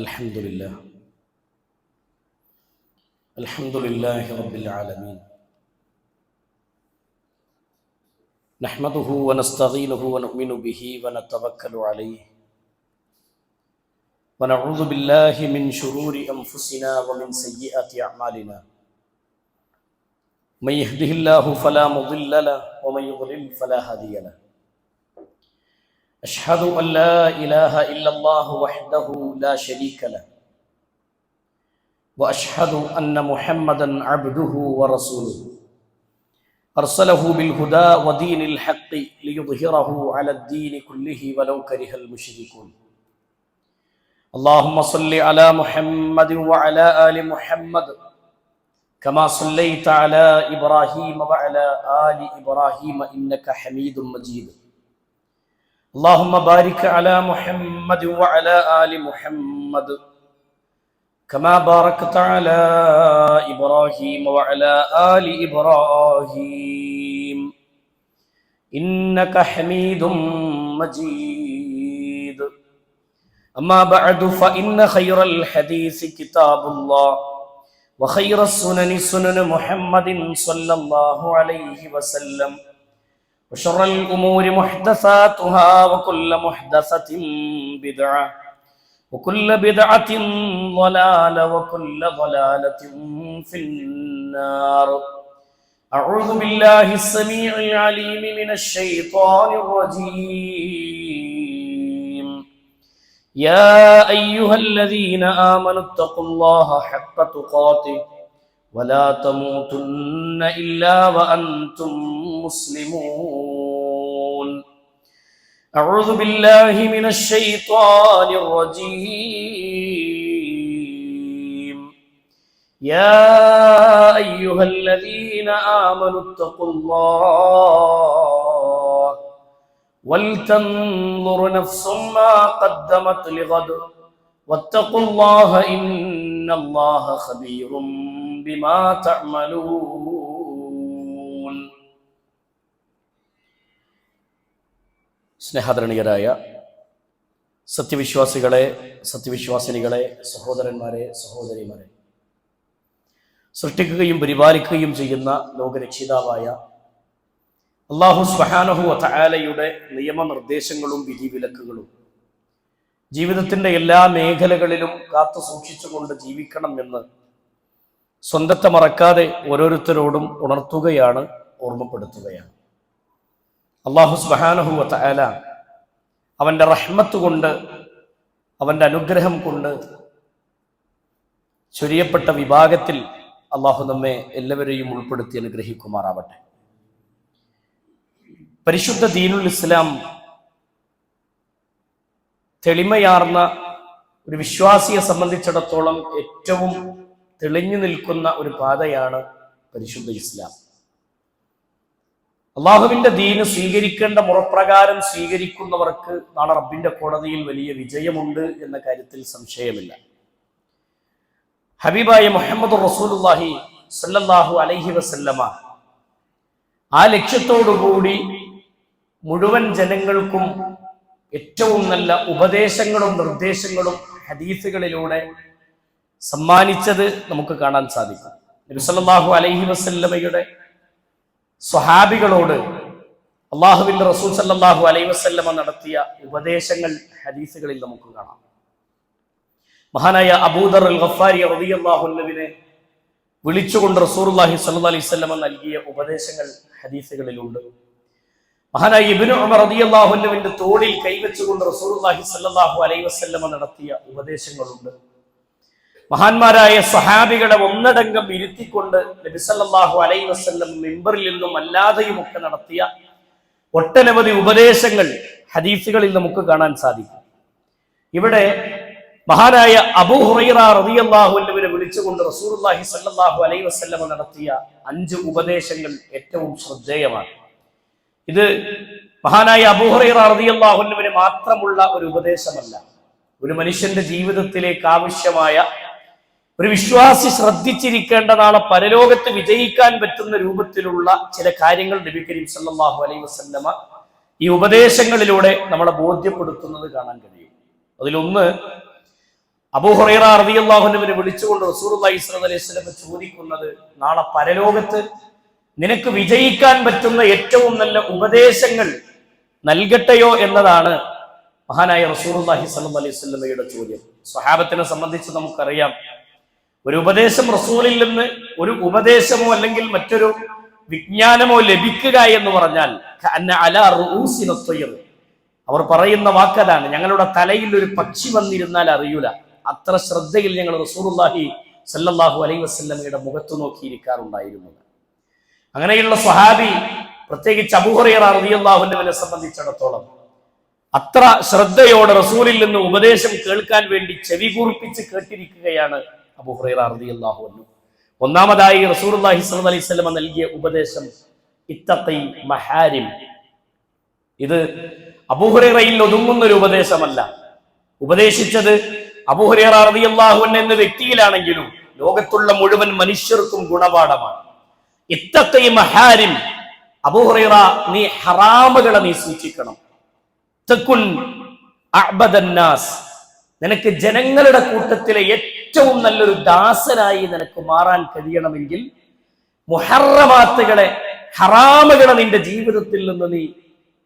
الحمد لله رب العالمين نحمده ونستعينه ونؤمن به ونتوكل عليه ونعوذ بالله من شرور أنفسنا ومن سيئات أعمالنا من يهده الله فلا مضل له ومن يضلل فلا هادي له أشهد أن لا إله إلا الله وحده لا شريك له وأشهد أن محمدًا عبده ورسوله أرسله بالهدى ودين الحق ليظهره على الدين كله ولو كره المشركون اللهم صل على محمد وعلى آل محمد كما صليت على إبراهيم وعلى آل إبراهيم إنك حميد مجيد اللهم بارك على محمد وعلى آل محمد كما باركت على إبراهيم وعلى آل إبراهيم إنك حميد مجيد أما بعد فإن خير الحديث كتاب الله وخير السنن سنن محمد صلى الله عليه وسلم وشر الأمور محدثاتها وكل محدثة بدعة وكل بدعة ضلالة وكل ضلالة في النار أعوذ بالله السميع العليم من الشيطان الرجيم يا أيها الذين آمنوا اتقوا الله حق تقاته ولا تموتن إلا وأنتم مسلمون أعوذ بالله من الشيطان الرجيم يا أيها الذين آمنوا اتقوا الله ولتنظر نفس ما قدمت لغد واتقوا الله إن الله خبير بما تعملون. സ്നേഹാദരണീയരായ സത്യവിശ്വാസികളെ, സത്യവിശ്വാസിനികളെ, സഹോദരന്മാരെ, സഹോദരിമാരെ, സൃഷ്ടിക്കുകയും പരിപാലിക്കുകയും ചെയ്യുന്ന ലോകരക്ഷിതാവായ അല്ലാഹു സുബ്ഹാനഹു വ തആലയുടെ നിയമനിർദ്ദേശങ്ങളും വിധിവിലക്കുകളും ജീവിതത്തിൻ്റെ എല്ലാ മേഖലകളിലും കാത്തു സൂക്ഷിച്ചുകൊണ്ട് ജീവിക്കണം എന്ന് സ്വന്തത്തെ മറക്കാതെ ഓരോരുത്തരോടും ഉണർത്തുകയാണ്, ഓർമ്മപ്പെടുത്തുകയാണ്. അല്ലാഹു സുബ്ഹാനഹു വ തആല അവൻ്റെ റഹ്മത്ത് കൊണ്ട്, അവൻ്റെ അനുഗ്രഹം കൊണ്ട് ചൊരിയപ്പെട്ട വിഭാഗത്തിൽ അല്ലാഹു നമ്മെ എല്ലാവരെയും ഉൾപ്പെടുത്തി അനുഗ്രഹിക്കുമാറാവട്ടെ. പരിശുദ്ധ ദീനുൽ ഇസ്ലാം തെളിമയാർന്ന ഒരു വിശ്വാസിയെ സംബന്ധിച്ചിടത്തോളം ഏറ്റവും തെളിഞ്ഞു നിൽക്കുന്ന ഒരു പാതയാണ് പരിശുദ്ധ ഇസ്ലാം. അള്ളാഹുവിന്റെ ദീന് സ്വീകരിക്കേണ്ട മുറപ്രകാരം സ്വീകരിക്കുന്നവർക്ക് നാളെ റബ്ബിന്റെ കോടതിയിൽ വലിയ വിജയമുണ്ട് എന്ന കാര്യത്തിൽ സംശയമില്ല. ഹബീബായ മുഹമ്മദ് റസൂലുള്ളാഹി സ്വല്ലല്ലാഹു അലൈഹി വസല്ലമ ആ ലക്ഷ്യത്തോടുകൂടി മുഴുവൻ ജനങ്ങൾക്കും ഏറ്റവും നല്ല ഉപദേശങ്ങളും നിർദ്ദേശങ്ങളും ഹദീസുകളിലൂടെ സമ്മാനിച്ചത് നമുക്ക് കാണാൻ സാധിക്കും. നബി സല്ലല്ലാഹു അലൈഹി വസല്ലമയുടെ സ്വഹാബികളോട് അള്ളാഹുവിന്റെ റസൂൽ സല്ലല്ലാഹു അലൈഹി വസല്ലമ നടത്തിയ ഉപദേശങ്ങൾ ഹദീസുകളിൽ നമുക്ക് കാണാം. മഹാനായ അബൂദർ അൽ ഗഫാരി റളിയല്ലാഹു അൻഹുവിനെ വിളിച്ചുകൊണ്ട് റസൂലുള്ളാഹി സ്വല്ലല്ലാഹു അലൈഹി വസല്ലമ നൽകിയ ഉപദേശങ്ങൾ ഹദീസുകളിലുണ്ട്. മഹാനായ ഇബ്നു ഉമർ റളിയല്ലാഹു അൻഹുവിന്റെ തോളിൽ കൈവച്ചുകൊണ്ട് റസൂലുള്ളാഹി സ്വല്ലല്ലാഹു അലൈഹി വസല്ലമ നടത്തിയ ഉപദേശങ്ങളുണ്ട്. മഹാന്മാരായ സ്വഹാബികളെ ഒന്നടങ്കം ഇരുത്തിക്കൊണ്ട് നബി സല്ലല്ലാഹു അലൈഹി വസല്ലം മിമ്പറിൽ നിന്നും അല്ലാതെയും ഒക്കെ നടത്തിയ ഒട്ടനവധി ഉപദേശങ്ങൾ ഹദീസുകളിൽ നമുക്ക് കാണാൻ സാധിക്കും. ഇവിടെ മഹാനായ അബൂ ഹുറൈറ റളിയല്ലാഹു അൻഹുവിനെ വിളിച്ചുകൊണ്ട് റസൂലുള്ളാഹി സ്വല്ലല്ലാഹു അലൈഹി വസല്ലം നടത്തിയ 5 ഉപദേശങ്ങൾ ഏറ്റവും ശ്രദ്ധേയമാണ്. ഇത് മഹാനായ അബൂ ഹുറൈറ റളിയല്ലാഹു അൻഹുവിന് മാത്രമുള്ള ഒരു ഉപദേശമല്ല. ഒരു മനുഷ്യന്റെ ജീവിതത്തിലേക്ക് ആവശ്യമായ, ഒരു വിശ്വാസി ശ്രദ്ധിച്ചിരിക്കേണ്ട, നാളെ പരലോകത്ത് വിജയിക്കാൻ പറ്റുന്ന രൂപത്തിലുള്ള ചില കാര്യങ്ങൾ നബി കരീം സല്ലല്ലാഹു അലൈഹി വസല്ലമ ഈ ഉപദേശങ്ങളിലൂടെ നമ്മളെ ബോധ്യപ്പെടുത്തുന്നത് കാണാൻ കഴിയും. അതിലൊന്ന് അബൂ ഹുറൈറ റളിയല്ലാഹു അൻഹുവിനെ വിളിച്ചുകൊണ്ട് റസൂലുള്ളാഹി സ്വല്ലല്ലാഹു അലൈഹി വസല്ലം ചോദിക്കുന്നത്, നാളെ പരലോകത്ത് നിനക്ക് വിജയിക്കാൻ പറ്റുന്ന ഏറ്റവും നല്ല ഉപദേശങ്ങൾ നൽകട്ടെയോ എന്നതാണ് മഹാനായ റസൂലുള്ളാഹി സ്വല്ലല്ലാഹു അലൈഹി വസല്ലമയുടെ ചോദ്യം. സ്വഹാബത്തിനെ സംബന്ധിച്ച് നമുക്കറിയാം, ഒരു ഉപദേശം റസൂലിൽ നിന്ന് ഒരു ഉപദേശമോ അല്ലെങ്കിൽ മറ്റൊരു വിജ്ഞാനമോ ലഭിക്കുക എന്ന് പറഞ്ഞാൽ അവർ പറയുന്ന വാക്കതാണ്, ഞങ്ങളുടെ തലയിൽ ഒരു പക്ഷി വന്നിരുന്നാൽ അറിയൂല, അത്ര ശ്രദ്ധയിൽ ഞങ്ങൾ റസൂലുള്ളാഹി സ്വല്ലല്ലാഹു അലൈഹി വസല്ലമയുടെ മുഖത്ത് നോക്കിയിരിക്കാറുണ്ടായിരുന്നത്. അങ്ങനെയുള്ള സ്വഹാബി, പ്രത്യേകിച്ച് അബൂ ഹുറൈറ റളിയല്ലാഹു അൻഹുവിനെ സംബന്ധിച്ചിടത്തോളം അത്ര ശ്രദ്ധയോടെ റസൂലിൽ നിന്ന് ഉപദേശം കേൾക്കാൻ വേണ്ടി ചെവി കൂർപ്പിച്ച് കേട്ടിരിക്കുകയാണ് അബൂ ഹുറൈറ റളിയല്ലാഹു അൻഹു. ഒന്നാമതായി റസൂലുള്ളാഹി സ്വല്ലല്ലാഹു അലൈഹി വസല്ലം നൽകിയ ഉപദേശം ഇത്തഖി മഹാരിം. ഇത് അബൂ ഹുറൈറയിൽ ഒതുങ്ങുന്ന ഒരു ഉപദേശമല്ല. ഉപദേശിച്ചത് അബൂ ഹുറൈറ റളിയല്ലാഹു അൻഹു എന്ന വ്യക്തിയിലാണെങ്കിലും ലോകത്തുള്ള മുഴുവൻ മനുഷ്യർക്കും ഗുണപാഠമാണ്. ഇത്തഖി മഹാരിം, അബൂ ഹുറൈറ നീ ഹറാമുകളെ നീ സൂക്ഷിക്കണം. തകുൻ അഅ്ബദൻ നാസ്, നിനക്ക് ജനങ്ങളുടെ കൂട്ടത്തിലെ ഏറ്റവും നല്ലൊരു ദാസനായി നിനക്ക് മാറാൻ കഴിയണമെങ്കിൽ മുഹറമാത്തുകളെ, ഹറാമുകളെ നിന്റെ ജീവിതത്തിൽ നിന്ന് നീ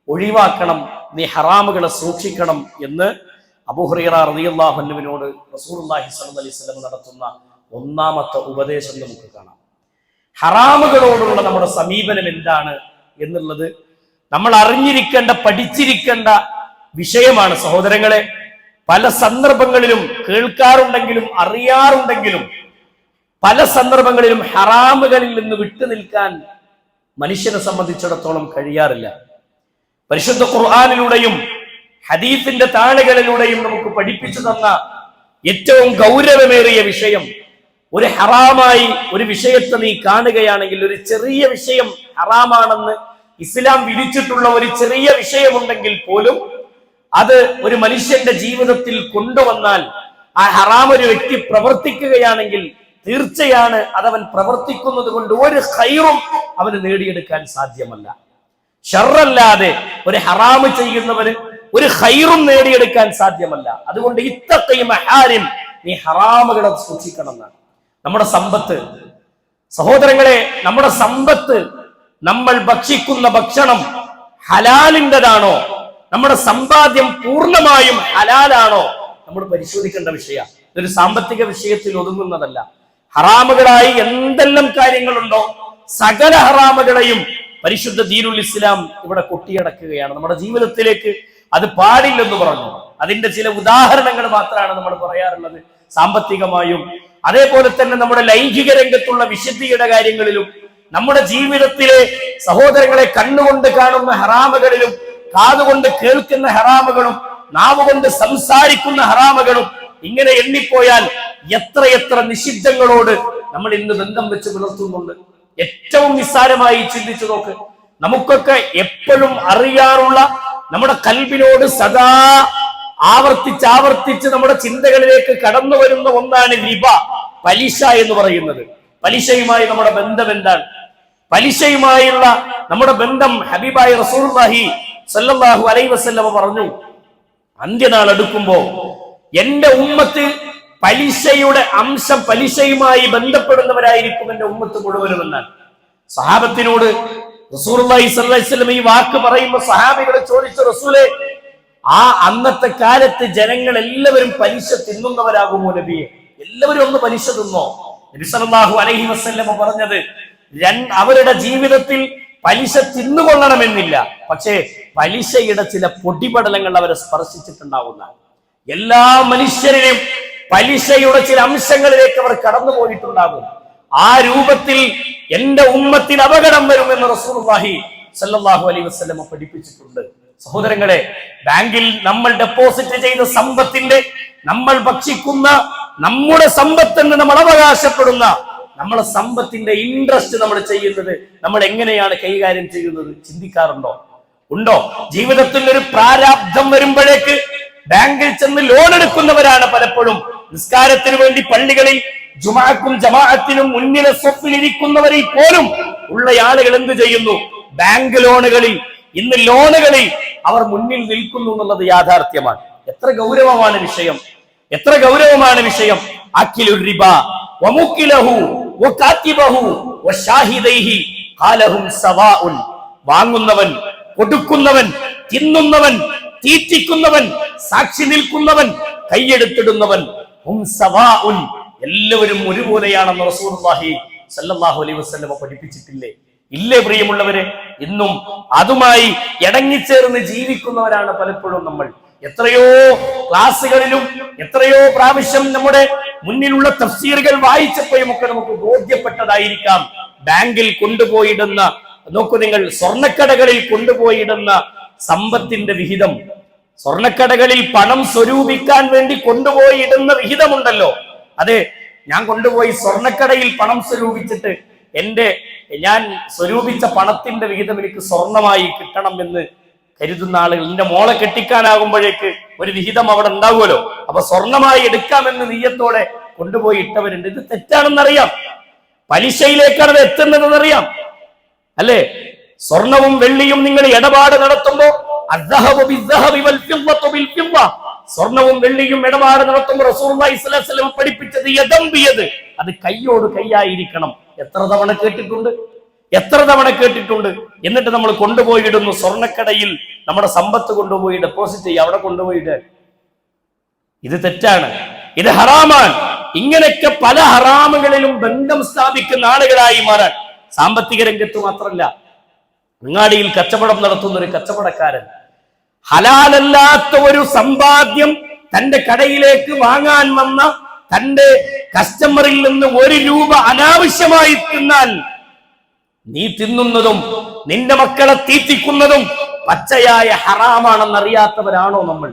ഒഴിവാക്കണം, നീ ഹറാമുകളെ സൂക്ഷിക്കണം എന്ന് അബൂ ഹുറൈറ റളിയല്ലാഹു അൻഹുവിനോട് റസൂലുള്ളാഹി സ്വല്ലല്ലാഹു അലൈഹി വസല്ലം നടത്തുന്ന ഒന്നാമത്തെ ഉപദേശം നമുക്ക് കാണാം. ഹറാമുകളോടുള്ള നമ്മുടെ സമീപനം എന്താണ് എന്നുള്ളത് നമ്മൾ അറിഞ്ഞിരിക്കേണ്ട, പഠിച്ചിരിക്കേണ്ട വിഷയമാണ് സഹോദരങ്ങളെ. പല സന്ദർഭങ്ങളിലും കേൾക്കാറുണ്ടെങ്കിലും അറിയാറുണ്ടെങ്കിലും പല സന്ദർഭങ്ങളിലും ഹറാമുകളിൽ നിന്ന് വിട്ടുനിൽക്കാൻ മനുഷ്യനെ സംബന്ധിച്ചിടത്തോളം കഴിയാറില്ല. പരിശുദ്ധ ഖുർആനിലൂടെയും ഹദീസിന്റെ താളുകളിലൂടെയും നമുക്ക് പഠിപ്പിച്ചു തന്ന ഏറ്റവും ഗൗരവമേറിയ വിഷയം, ഒരു ഹറാമായി ഒരു വിഷയത്തെ നീ കാണുകയാണെങ്കിൽ, ഒരു ചെറിയ വിഷയം ഹറാമാണെന്ന് ഇസ്ലാം വിധിച്ചിട്ടുള്ള ഒരു ചെറിയ വിഷയമുണ്ടെങ്കിൽ പോലും അത് ഒരു മനുഷ്യന്റെ ജീവിതത്തിൽ കൊണ്ടുവന്നാൽ, ആ ഹറാം ഒരു വ്യക്തി പ്രവർത്തിക്കുകയാണെങ്കിൽ തീർച്ചയാണ് അതവൻ പ്രവർത്തിക്കുന്നത് കൊണ്ട് ഒരു ഖൈറും അവന് നേടിയെടുക്കാൻ സാധ്യമല്ല. ഷർറല്ലാതെ ഒരു ഹറാമ് ചെയ്യുന്നവന് ഒരു ഖൈറും നേടിയെടുക്കാൻ സാധ്യമല്ല. അതുകൊണ്ട് ഇത്തഖി മഹാരിം, നീ ഹറാമുകളെ സൂക്ഷിക്കണം എന്നാണ്. നമ്മുടെ സമ്പത്ത്, സഹോദരങ്ങളെ, നമ്മുടെ സമ്പത്ത്, നമ്മൾ ഭക്ഷിക്കുന്ന ഭക്ഷണം ഹലാലിൻ്റെതാണോ, നമ്മുടെ സമ്പാദ്യം പൂർണ്ണമായും ഹലാലാണോ, നമ്മൾ പരിശോധിക്കേണ്ട വിഷയമാണ്. ഇതൊരു സാമ്പത്തിക വിഷയത്തിൽ ഒതുങ്ങുന്നതല്ല. ഹറാമുകളായി എന്തെല്ലാം കാര്യങ്ങളുണ്ടോ സകല ഹറാമുകളെയും പരിശുദ്ധ ദീനുൽ ഇസ്ലാം ഇവിടെ കൊട്ടിയടക്കുകയാണ്. നമ്മുടെ ജീവിതത്തിലേക്ക് അത് പാടില്ലെന്ന് പറഞ്ഞു. അതിന്റെ ചില ഉദാഹരണങ്ങൾ മാത്രമാണ് നമ്മൾ പറയാറുള്ളത്. സാമ്പത്തികമായും അതേപോലെ തന്നെ നമ്മുടെ ലൈംഗിക രംഗത്തുള്ള വിശുദ്ധിയുടെ കാര്യങ്ങളിലും നമ്മുടെ ജീവിതത്തിലെ സഹോദരങ്ങളെ കണ്ണുകൊണ്ട് കാണുന്ന ഹറാമുകളിലും കാതുകൊണ്ട് കേൾക്കുന്ന ഹറാമുകളും നാവുകൊണ്ട് സംസാരിക്കുന്ന ഹറാമുകളും ഇങ്ങനെ എണ്ണിപ്പോയാൽ എത്രയെത്ര നിഷിദ്ധങ്ങളോട് നമ്മൾ ഇന്ന് ബന്ധം വെച്ച് പുലർത്തുന്നുണ്ട്. ഏറ്റവും നിസ്സാരമായി ചിന്തിച്ചു നോക്ക്. നമുക്കൊക്കെ എപ്പോഴും അറിയാറുള്ള, നമ്മുടെ കൽബിനോട് സദാ ആവർത്തിച്ച് നമ്മുടെ ചിന്തകളിലേക്ക് കടന്നു വരുന്ന ഒന്നാണ് റിബ, പലിശ എന്ന് പറയുന്നത്. പലിശയുമായി നമ്മുടെ ബന്ധം എന്താണ്? പലിശയുമായുള്ള നമ്മുടെ ബന്ധം ഹബീബായ റസൂലുള്ളാഹി സ്വല്ലല്ലാഹു അലൈഹി വസല്ലം പറഞ്ഞു, അന്ത്യനാൾ അടുക്കുമ്പോ എന്റെ ഉമ്മത്ത് പലിശയുടെ അംശം, പലിശയുമായി ബന്ധപ്പെടുന്നവരായിരിക്കും എന്റെ ഉമ്മത്ത് മുഴുവനും എന്നാണ്. സഹാബത്തിനോട് റസൂലുള്ളാഹി സ്വല്ലല്ലാഹു അലൈഹി വസല്ലം ഈ വാക്ക് പറയുമ്പോൾ സഹാബികളെ ചോദിച്ചു, റസൂലേ, ആ അന്നത്തെ കാലത്ത് ജനങ്ങൾ എല്ലാവരും പലിശ തിന്നുന്നവരാകുമോ നബിയെ? എല്ലാവരും ഒന്ന് പലിശ തിന്നോ? നബി സല്ലല്ലാഹു അലൈഹി വസല്ലം പറഞ്ഞത്, അവരുടെ ജീവിതത്തിൽ പലിശ തിന്നുകൊള്ളണമെന്നില്ല, പക്ഷേ പലിശയുടെ ചില പൊടിപടലങ്ങൾ അവരെ സ്പർശിച്ചിട്ടുണ്ടാവുന്നതാണ്. എല്ലാ മനുഷ്യരെയും പലിശയുടെ ചില അംശങ്ങളിലേക്ക് അവർ കടന്നു പോയിട്ടുണ്ടാകും. ആ രൂപത്തിൽ എന്റെ ഉമ്മത്തിന് അപകടം വരുമെന്ന് റസൂലുള്ളാഹി സ്വല്ലല്ലാഹു അലൈഹി വസല്ലം പഠിപ്പിച്ചിട്ടുണ്ട്. സഹോദരങ്ങളെ, ബാങ്കിൽ നമ്മൾ ഡെപ്പോസിറ്റ് ചെയ്ത സമ്പത്തിന്റെ, നമ്മൾ ഭക്ഷിക്കുന്ന നമ്മുടെ സമ്പത്തെന്ന് നമ്മൾ അവകാശപ്പെടുന്ന നമ്മളെ സമ്പത്തിന്റെ ഇൻട്രസ്റ്റ് നമ്മൾ ചെയ്യുന്നത്, നമ്മൾ എങ്ങനെയാണ് കൈകാര്യം ചെയ്യുന്നത് ചിന്തിക്കാറുണ്ടോ? ഉണ്ടോ? ജീവിതത്തിൽ ഒരു പ്രാരാബ്ധം വരുമ്പോഴേക്ക് ബാങ്കിൽ ചെന്ന് ലോൺ എടുക്കുന്നവരാണ് പലപ്പോഴും. നിസ്കാരത്തിന് വേണ്ടി പള്ളികളിൽ ജുമാഅക്കും ജമാഅത്തിനും മുന്നിലെ സ്വപ്പിലിരിക്കുന്നവരിൽ പോലും ഉള്ള ആളുകൾ എന്ത് ചെയ്യുന്നു? ബാങ്ക് ലോണുകളിൽ, ഇന്ന് ലോണുകളിൽ അവർ മുന്നിൽ നിൽക്കുന്നു എന്നുള്ളത് യാഥാർത്ഥ്യമാണ്. എത്ര ഗൗരവമാണ് വിഷയം. എത്ര ഗൗരവമാണ് വിഷയം. അക്കിലുർ റിബ വമുക്കിലഹു വകാതിബഹു വശാഹിദൈഹി ഖാലഹും സവാഉൻ. വാങ്ങുന്നവൻ, കൊടുക്കുന്നവൻ, തിന്നുന്നവൻ, തീറ്റിക്കുന്നവൻ, സാക്ഷി നിൽക്കുന്നവൻ, കൈയെടുത്തിടുന്നവൻ, ഹും സവാഉൻ, എല്ലാവരും ഒരുപോലെയാണെന്ന് റസൂലുള്ളാഹി സ്വല്ലല്ലാഹു അലൈഹി വസല്ലം പഠിപ്പിച്ചിട്ടില്ലേ? ഇല്ലേ പ്രിയമുള്ളവരെ? ഇന്നും അതുമായി ഇടങ്ങിച്ചേർന്ന് ജീവിക്കുന്നവരാണ് പലപ്പോഴും നമ്മൾ. എത്രയോ ക്ലാസ്സുകളിലും എത്രയോ പ്രാവശ്യം നമ്മുടെ മുന്നിലുള്ള തഫ്സീറുകൾ വായിച്ചപ്പോഴും ഒക്കെ നമുക്ക് ബോധ്യപ്പെട്ടതായിരിക്കാം, ബാങ്കിൽ കൊണ്ടുപോയിടുന്ന, നോക്കൂ നിങ്ങൾ, സ്വർണ്ണക്കടകളിൽ കൊണ്ടുപോയിടുന്ന സമ്പത്തിന്റെ വിഹിതം, സ്വർണ്ണക്കടകളിൽ പണം സ്വരൂപിക്കാൻ വേണ്ടി കൊണ്ടുപോയി ഇടുന്ന വിഹിതമുണ്ടല്ലോ, അതെ, ഞാൻ കൊണ്ടുപോയി സ്വർണ്ണക്കടയിൽ പണം സ്വരൂപിച്ചിട്ട് ഞാൻ സ്വരൂപിച്ച പണത്തിന്റെ വിഹിതം എനിക്ക് സ്വർണമായി കിട്ടണം എന്ന് കരുതുന്ന ആളുകൾ, എന്റെ മോളെ കെട്ടിക്കാനാകുമ്പോഴേക്ക് ഒരു വിഹിതം അവിടെ ഉണ്ടാവുമല്ലോ, അപ്പൊ സ്വർണമായി എടുക്കാമെന്ന് നീയത്തോടെ കൊണ്ടുപോയി ഇട്ടവരുണ്ട്. ഇത് തെറ്റാണെന്നറിയാം, പലിശയിലേക്കാണ് അത് എത്തുന്നതെന്നറിയാം, അല്ലേ? സ്വർണവും വെള്ളിയും നിങ്ങൾ ഇടപാട് നടത്തുമ്പോ സ്വർണവും വെള്ളിയും ഇടപാട് നടത്തുമ്പോൾ റസൂലുള്ളാഹി സ്വല്ലല്ലാഹു അലൈഹി വസല്ലം പഠിപ്പിച്ചത് യദംബിയത്, അത് കൈയോട് കൈയായിരിക്കണം. എത്ര തവണ കേട്ടിട്ടുണ്ട്, എത്ര തവണ കേട്ടിട്ടുണ്ട്. എന്നിട്ട് നമ്മൾ കൊണ്ടുപോയിടുന്നു സ്വർണ്ണക്കടയിൽ, നമ്മുടെ സമ്പത്ത് കൊണ്ടുപോയി ഡെപ്പോസിറ്റ് ചെയ്യുക, അവിടെ കൊണ്ടുപോയിട്ട്. ഇത് തെറ്റാണ്, ഇത് ഹറാമാണ്. ഇങ്ങനെയൊക്കെ പല ഹറാമുകളിലും ബന്ധം സ്ഥാപിക്കുന്ന ആളുകളായി മാറാൻ, സാമ്പത്തിക രംഗത്ത് മാത്രമല്ല, അങ്ങാടിയിൽ കച്ചവടം നടത്തുന്ന ഒരു കച്ചവടക്കാരൻ ഹലാലല്ലാത്ത ഒരു സമ്പാദ്യം തന്റെ കടയിലേക്ക് വാങ്ങാൻ വന്ന തന്റെ കസ്റ്റമറിൽ നിന്ന് 1 രൂപ അനാവശ്യമായി തിന്നാൽ, നീ തിന്നുന്നതും നിന്റെ മക്കളെ തീറ്റിക്കുന്നതും പച്ചയായ ഹറാമാണെന്നറിയാത്തവരാണോ നമ്മൾ?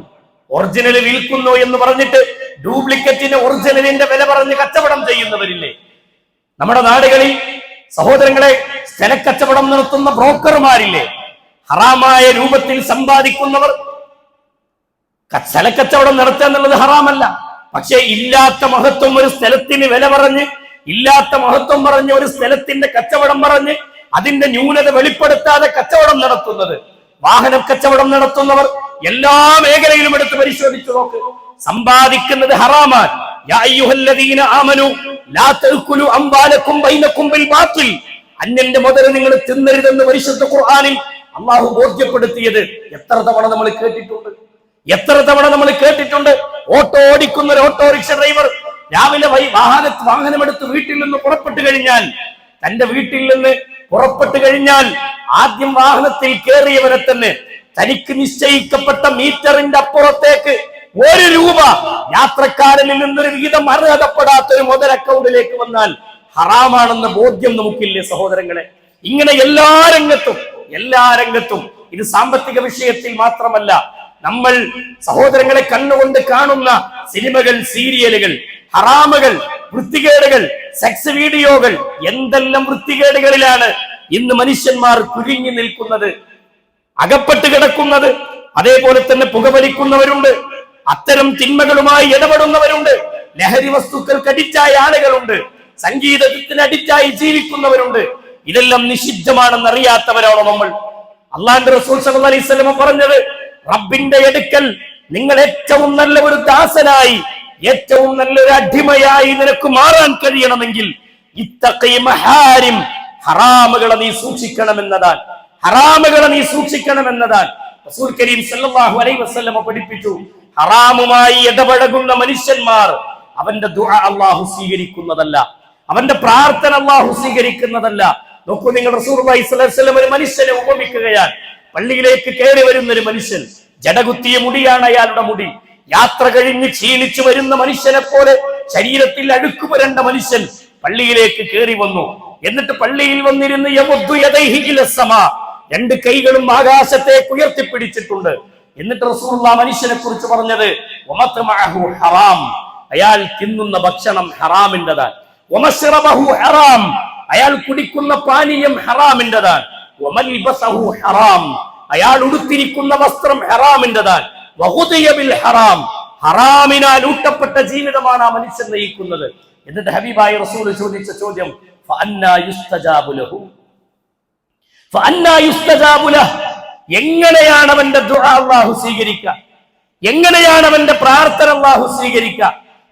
ഒറിജിനൽ വിൽക്കുന്നു എന്ന് പറഞ്ഞിട്ട് ഡ്യൂപ്ലിക്കറ്റിന് ഒറിജിനലിന്റെ വില പറഞ്ഞ് കച്ചവടം ചെയ്യുന്നവരില്ലേ നമ്മുടെ നാടുകളിൽ? സഹോദരങ്ങളെ, സ്ഥലക്കച്ചവടം നടത്തുന്ന ബ്രോക്കർമാരില്ലേ? ഹറാമായ രൂപത്തിൽ സമ്പാദിക്കുന്നവർ. സ്ഥലക്കച്ചവടം നടത്തുക എന്നുള്ളത് ഹറാമല്ല, പക്ഷെ ഇല്ലാത്ത മഹത്വം ഒരു സ്ഥലത്തിന് വില പറഞ്ഞ്, ഇല്ലാത്ത മഹത്വം പറഞ്ഞ് ഒരു സ്ഥലത്തിന്റെ കച്ചവടം പറഞ്ഞ് അതിന്റെ ന്യൂനത വെളിപ്പെടുത്താതെ കച്ചവടം നടത്തുന്നത്, വാഹന കച്ചവടം നടത്തുന്നവർ എല്ലാ മേഖലയിലും എടുത്ത് പരിശോധിച്ചു നോക്ക്, സമ്പാദിക്കുന്നത് ഹറാമാണ്. യാ അയ്യുഹല്ലദീന ആമനു ലാ തഅകുലു അംവാലകും ബൈനകും ബിൽ ബാത്തിൽ. അന്യന്റെ മുതൽ നിങ്ങൾ തിന്നരുതെന്ന് പരിശുദ്ധ ഖുർആനിൽ അല്ലാഹു ബോധ്യപ്പെടുത്തിയത് എത്ര തവണ നമ്മൾ കേട്ടിട്ടുണ്ട്, എത്ര തവണ നമ്മൾ കേട്ടിട്ടുണ്ട്. ഓട്ടോ ഓടിക്കുന്ന ഒരു ഓട്ടോറിക്ഷ ഡ്രൈവർ രാവിലെ വാഹനമെടുത്ത് വീട്ടിൽ നിന്ന് പുറപ്പെട്ടു കഴിഞ്ഞാൽ, തന്റെ വീട്ടിൽ നിന്ന് പുറപ്പെട്ടു കഴിഞ്ഞാൽ ആദ്യം വാഹനത്തിൽ കയറിയവരെ തന്നെ തനിക്ക് നിശ്ചയിക്കപ്പെട്ട മീറ്ററിന്റെ അപ്പുറത്തേക്ക് 1 രൂപ യാത്രക്കാരനിൽ നിന്നൊരു വിഹിതം അർഹതപ്പെടാത്തൊരു മുതൽ അക്കൗണ്ടിലേക്ക് വന്നാൽ ഹറാമാണെന്ന ബോധ്യം നമുക്കില്ലേ സഹോദരങ്ങളെ? ഇങ്ങനെ എല്ലാ രംഗത്തും ഇത് സാമ്പത്തിക വിഷയത്തിൽ മാത്രമല്ല, നമ്മൾ സഹോദരങ്ങളെ കണ്ണുകൊണ്ട് കാണുന്ന സിനിമകൾ, സീരിയലുകൾ, ഹറാമുകൾ, വൃത്തികേടുകൾ, സെക്സ് വീഡിയോകൾ, എന്തെല്ലാം വൃത്തികേടുകളിലാണ് ഇന്ന് മനുഷ്യന്മാർ കുരുങ്ങി നിൽക്കുന്നത്, അകപ്പെട്ട് കിടക്കുന്നത്. അതേപോലെ തന്നെ പുകവലിക്കുന്നവരുണ്ട്, അത്തരം തിന്മകളുമായി ഇടപെടുന്നവരുണ്ട്, ലഹരി വസ്തുക്കൾക്ക് അഡിക്റ്റായ ആളുകളുണ്ട്, സംഗീതത്തിന് അഡിക്റ്റായി ജീവിക്കുന്നവരുണ്ട്. ഇതെല്ലാം നിഷിദ്ധമാണെന്ന് അറിയാത്തവരാണോ നമ്മൾ? അല്ലാഹുവിന്റെ റസൂൽ സല്ലല്ലാഹു അലൈഹി വസല്ലം പറഞ്ഞത്, റബ്ബിന്റെ അടുക്കൽ നിങ്ങൾ ഏറ്റവും നല്ല ഒരു ദാസനായി, ഏറ്റവും നല്ലൊരു അടിമയായി നിനക്ക് മാറാൻ കഴിയണമെങ്കിൽ ഇത്തഖി മഹാരിം, ഹറാമുകളെ നീ സൂക്ഷിക്കണമെന്നതാണ്, ഹറാമുകളെ നീ സൂക്ഷിക്കണമെന്നതാണ്. റസൂൽ കരീം സല്ലല്ലാഹു അലൈഹി വസല്ലം പഠിപ്പിച്ചു, ഹറാമുമായി ഇടപഴകുന്ന മനുഷ്യന്മാർ അവന്റെ ദുആ അല്ലാഹു സ്വീകരിക്കുന്നതല്ല, അവന്റെ പ്രാർത്ഥന അല്ലാഹു സ്വീകരിക്കുന്നതല്ല. നോക്കൂ നിങ്ങൾ, റസൂലുള്ളാഹി സ്വല്ലല്ലാഹു അലൈഹി വസല്ലം ഒരു മനുഷ്യനെ ഉപമിക്കുകയാണ്. പള്ളിയിലേക്ക് കയറി വരുന്ന ഒരു മനുഷ്യൻ, ജടകുത്തിയ മുടിയാണ് അയാളുടെ മുടി, യാത്ര കഴിഞ്ഞ് ക്ഷീണിച്ചു വരുന്ന മനുഷ്യനെ പോലെ ശരീരത്തിൽ അഴുക്ക് പുരണ്ട മനുഷ്യൻ പള്ളിയിലേക്ക് കയറി വന്നു. എന്നിട്ട് പള്ളിയിൽ വന്നിരുന്ന് യമുദ്ദു യദൈഹി ഇലസ്സമാ, 2 കൈകളും ആകാശത്തേക്ക് ഉയർത്തിപ്പിടിച്ചിട്ടുണ്ട്. എന്നിട്ട് റസൂലുള്ളാഹി മനുഷ്യനെ കുറിച്ച് പറഞ്ഞത്, വമത്മഅഹു ഹറാം, അയാൾ തിന്നുന്ന ഭക്ഷണം ഹറാമിൻ്റെതാണ്, വമശ്റബഹു ഹറാം, അയാൾ കുടിക്കുന്ന പാനീയം ഹറാമിൻ്റെതാണ്, വമൽബസഹു ഹറാം, അയാൾ ഉടുത്തിരിക്കുന്ന വസ്ത്രം ഹറാമിൻ്റെതാണ്, വഗുദിയ ബിൽ ഹറാം, ഹറാമിനാൽ ഊട്ടപ്പെട്ട ജീവിതമാണ് ആ മനുഷ്യൻ നയിക്കുന്നത്. എന്നിട്ട് ഹബീബായ റസൂൽ ചോദിച്ച ചോദ്യം, ഫഅന്നാ യുസ്തജാബു ലഹു, ഫഅന്നാ യുസ്തജാബു ലഹു, എങ്ങനെയാണ് അവന്റെ ദുആ അല്ലാഹു സ്വീകരിക്കുക? എങ്ങനെയാണ് അവന്റെ പ്രാർത്ഥന അള്ളാഹു സ്വീകരിക്കുക?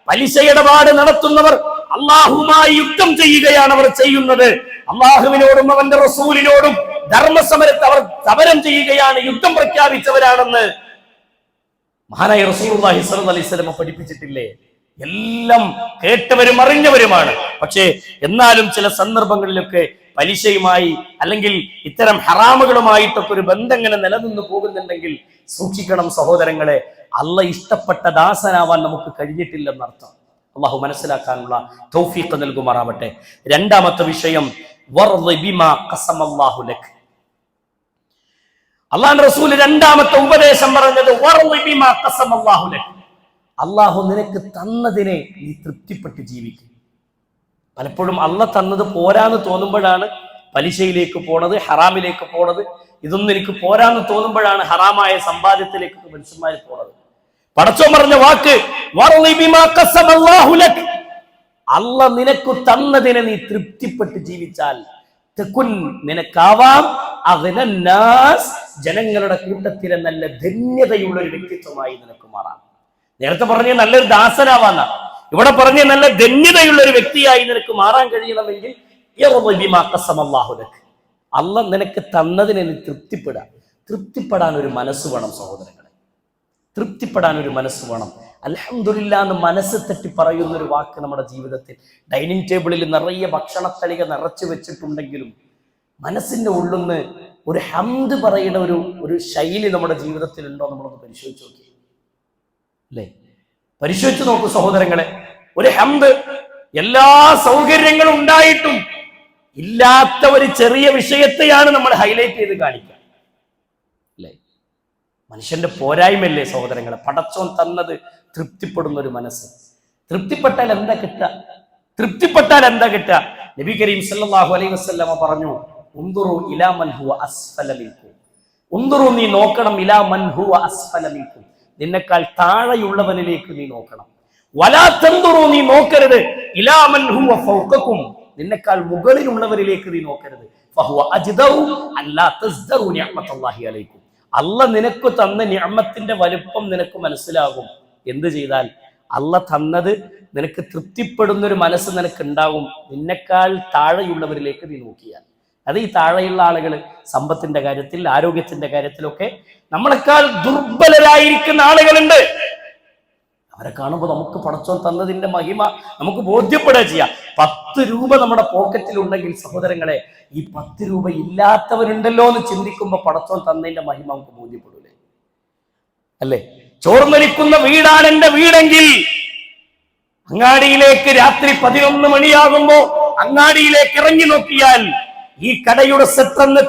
പലിശ ഇടപാട് നടത്തുന്നവർ അള്ളാഹുമായി യുദ്ധം ചെയ്യുകയാണ് അവർ ചെയ്യുന്നത്. അള്ളാഹുവിനോടും അവന്റെ റസൂലിനോടും ധർമ്മസമരത്ത് അവർ സമരം ചെയ്യുകയാണ്, യുദ്ധം പ്രഖ്യാപിച്ചവരാണെന്ന് മഹാനായ റസൂലുള്ളാഹി സ്വല്ലല്ലാഹു അലൈഹി വസല്ലം പഠിപ്പിച്ചിട്ടില്ലേ? എല്ലാം കേട്ടവരും അറിഞ്ഞവരുമാണ്. പക്ഷേ എന്നാലും ചില സന്ദർഭങ്ങളിലൊക്കെ പലിശയുമായി അല്ലെങ്കിൽ ഇത്തരം ഹറാമുകളുമായിട്ടൊക്കെ ഒരു ബന്ധം ഇങ്ങനെ നിലനിന്ന് പോകുന്നുണ്ടെങ്കിൽ സൂക്ഷിക്കണം സഹോദരങ്ങളെ. അള്ളാഹ് ഇഷ്ടപ്പെട്ട ദാസനാവാൻ നമുക്ക് കഴിഞ്ഞിട്ടില്ലെന്നർത്ഥം. അള്ളാഹു മനസ്സിലാക്കാനുള്ള തൗഫീഖ് നൽകുമാറാവട്ടെ. രണ്ടാമത്തെ വിഷയം അള്ളാഹുവിന്റെ റസൂൽ രണ്ടാമത്തെ ഉപദേശം പറഞ്ഞത് അള്ളാഹു നിനക്ക് തന്നതിനെ നീ തൃപ്തിപ്പെട്ട് ജീവിക്കും. പലപ്പോഴും അള്ളാഹ് തന്നത് പോരാന്ന് തോന്നുമ്പോഴാണ് പലിശയിലേക്ക് പോണത്, ഹറാമിലേക്ക് പോണത്. ഇതൊന്നും എനിക്ക് പോരാന്ന് തോന്നുമ്പോഴാണ് ഹറാമായ സമ്പാദ്യത്തിലേക്ക് മനുഷ്യന്മാർ പോണത്. പടച്ചോൻ പറഞ്ഞ വാക്ക് അള്ളാഹ് നിനക്ക് തന്നതിനെ നീ തൃപ്തിപ്പെട്ട് ജീവിച്ചാൽ നിനക്കാവാം ജനങ്ങളുടെ കൂട്ടത്തിലെ നല്ല ധന്യതയുള്ള ഒരു വ്യക്തിത്വമായി നിനക്ക് മാറാം. നേരത്തെ പറഞ്ഞ നല്ലൊരു ദാസനാവാന്ന, ഇവിടെ പറഞ്ഞ നല്ല ധന്യതയുള്ള ഒരു വ്യക്തിയായി നിനക്ക് മാറാൻ കഴിയണമെങ്കിൽ അള്ളാഹ് നിനക്ക് തന്നതിനെ നീ തൃപ്തിപ്പെടാൻ ഒരു മനസ്സ് വേണം സഹോദരങ്ങളെ. തൃപ്തിപ്പെടാൻ ഒരു മനസ്സ് വേണം. അൽഹംദുലില്ലാ എന്ന് മനസ്സ് തട്ടി പറയുന്ന ഒരു വാക്ക് നമ്മുടെ ജീവിതത്തിൽ, ഡൈനിങ് ടേബിളിൽ നിറയെ ഭക്ഷണത്തളിക നിറച്ചു വെച്ചിട്ടുണ്ടെങ്കിലും മനസ്സിന്റെ ഉള്ളിന്ന് ഒരു ഹംദ് പറയുന്ന ഒരു ശൈലി നമ്മുടെ ജീവിതത്തിൽ ഉണ്ടോ? നമ്മളൊന്ന് പരിശോധിച്ച് നോക്കി അല്ലേ? പരിശോധിച്ച് നോക്കൂ സഹോദരങ്ങളെ. ഒരു ഹംദ്, എല്ലാ സൗകര്യങ്ങളും ഉണ്ടായിട്ടും ഇല്ലാത്ത ഒരു ചെറിയ വിഷയത്തെയാണ് നമ്മൾ ഹൈലൈറ്റ് ചെയ്ത് കാണിക്കുക അല്ലേ? മനുഷ്യന്റെ പോരായ്മയല്ലേ സഹോദരങ്ങളെ? പടച്ചോൻ തന്നത് തൃപ്തിപ്പെടുന്ന ഒരു മനസ്സ്. തൃപ്തിപ്പെട്ടാൽ എന്താ കിട്ടുക? നബി കരീം സല്ലല്ലാഹു അലൈഹി വസല്ലമ പറഞ്ഞു, ഉൻദുറു ഇലാ മൻ ഹുവ അസ്ഫല മിൻകും. ഉൻദുറു, നീ നോക്കണം, ഇലാ മൻ ഹുവ അസ്ഫല മിൻകും, നിന്നെക്കാൾ താഴെയുള്ളവനിലേക്ക് നീ നോക്കണം. വലാ തൻദുറു, നീ നോക്കരുത്, ഇലാ മൻ ഹുവ ഫൗഖകും, നിന്നെക്കാൾ മുകളിലുള്ളവരിലേക്ക് നീ നോക്കരുത്. ഫഹുവ അജ്ദഉ അല്ലാ തസ്ദറു നിഅമത്തുല്ലാഹി അലൈക്കും. അല്ലാഹ് നിനക്ക് തന്ന നിഅമത്തിന്റെ വലുപ്പം നിനക്ക് മനസ്സിലാകും എന്ത് ചെയ്താൽ. അല്ലാഹ് തന്നത് നിനക്ക് തൃപ്തിപ്പെടുന്ന ഒരു മനസ്സ് നിനക്ക് ഉണ്ടാകും, നിന്നെക്കാൾ താഴെയുള്ളവരിലേക്ക് നീ നോക്കിയാൽ. അത് ഈ താഴെയുള്ള ആളുകൾ സമ്പത്തിന്റെ കാര്യത്തിൽ, ആരോഗ്യത്തിന്റെ കാര്യത്തിലൊക്കെ നമ്മളെക്കാൾ ദുർബലരായിരിക്കുന്ന ആളുകളുണ്ട്. അവരെ കാണുമ്പോൾ നമുക്ക് പടച്ചോൻ തന്നതിന്റെ മഹിമ നമുക്ക് ബോധ്യപ്പെടുക ചെയ്യാം. 10 രൂപ നമ്മുടെ പോക്കറ്റിൽ ഉണ്ടെങ്കിൽ സഹോദരങ്ങളെ, ഈ 10 രൂപ ഇല്ലാത്തവരുണ്ടല്ലോ എന്ന് ചിന്തിക്കുമ്പോൾ പടച്ചോൻ തന്നതിന്റെ മഹിമ നമുക്ക് ബോധ്യപ്പെടൂലേ? അല്ലേ? ചോർന്നൊലിക്കുന്ന വീടാണ് എന്റെ വീടെങ്കിൽ അങ്ങാടിയിലേക്ക് രാത്രി 11 മണിയാകുമ്പോ അങ്ങാടിയിലേക്ക് ഇറങ്ങി നോക്കിയാൽ ഈ കടയുടെ സെറ്റെന്ന്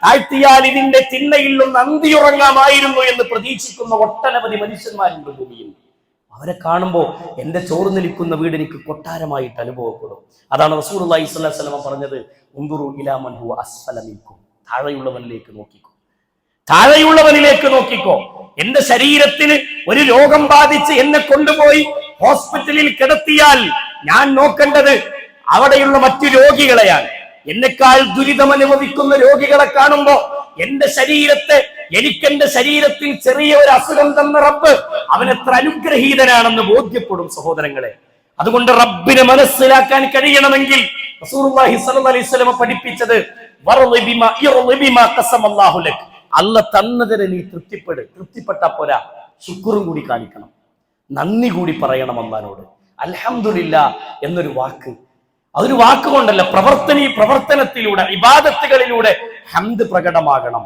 താഴ്ത്തിയാൽ ഇതിന്റെ ചിന്നയിൽ ഒന്ന് അന്തിയുറങ്ങാമായിരുന്നു എന്ന് പ്രതീക്ഷിക്കുന്ന ഒട്ടനവധി മനുഷ്യന്മാരുണ്ട് ഭൂമിയിൽ. അവരെ കാണുമ്പോൾ എന്റെ ചോർന്നൊലിക്കുന്ന വീട് എനിക്ക് കൊട്ടാരമായിട്ട് അനുഭവപ്പെടും. അതാണ് റസൂലുള്ളാഹി സ്വല്ലല്ലാഹു അലൈഹി വസല്ലം പറഞ്ഞത്, ഉൻദുറു ഇലാ മൻ ഹുവ അസ്ഫല മിൻകും, താഴെയുള്ളവനിലേക്ക് നോക്കിക്കോ. എന്റെ ശരീരത്തിന് ഒരു രോഗം ബാധിച്ച് എന്നെ കൊണ്ടുപോയി ഹോസ്പിറ്റലിൽ കിടത്തിയാൽ ഞാൻ നോക്കേണ്ടത് അവിടെയുള്ള മറ്റു രോഗികളെയാണ്. എന്നെക്കാൾ ദുരിതം അനുഭവിക്കുന്ന രോഗികളെ കാണുമ്പോ എനിക്കെന്റെ ശരീരത്തിൽ ചെറിയ ഒരു അസുഖം തന്ന റബ്ബ് അവൻ എത്ര അനുഗ്രഹീതനാണെന്ന് ബോധ്യപ്പെടും സഹോദരങ്ങളെ. അതുകൊണ്ട് റബ്ബിനെ മനസ്സിലാക്കാൻ കഴിയണമെങ്കിൽ റസൂലുള്ളാഹി സ്വല്ലല്ലാഹു അലൈഹി വസല്ലം പഠിപ്പിച്ചത് അല്ലാഹ് തന്നതിനെ നീ തൃപ്തിപ്പെട്ടാ പോരാ, ശുക്റും കൂടി കാണിക്കണം, നന്ദി കൂടി പറയണം അല്ലാഹുവോട്. അൽഹംദുലില്ലാ എന്നൊരു വാക്ക്, അതൊരു വാക്കുകൊണ്ടല്ല, പ്രവർത്തനത്തിലൂടെ, ഇബാദത്തുകളിലൂടെ ഹംദ് പ്രകടമാകണം.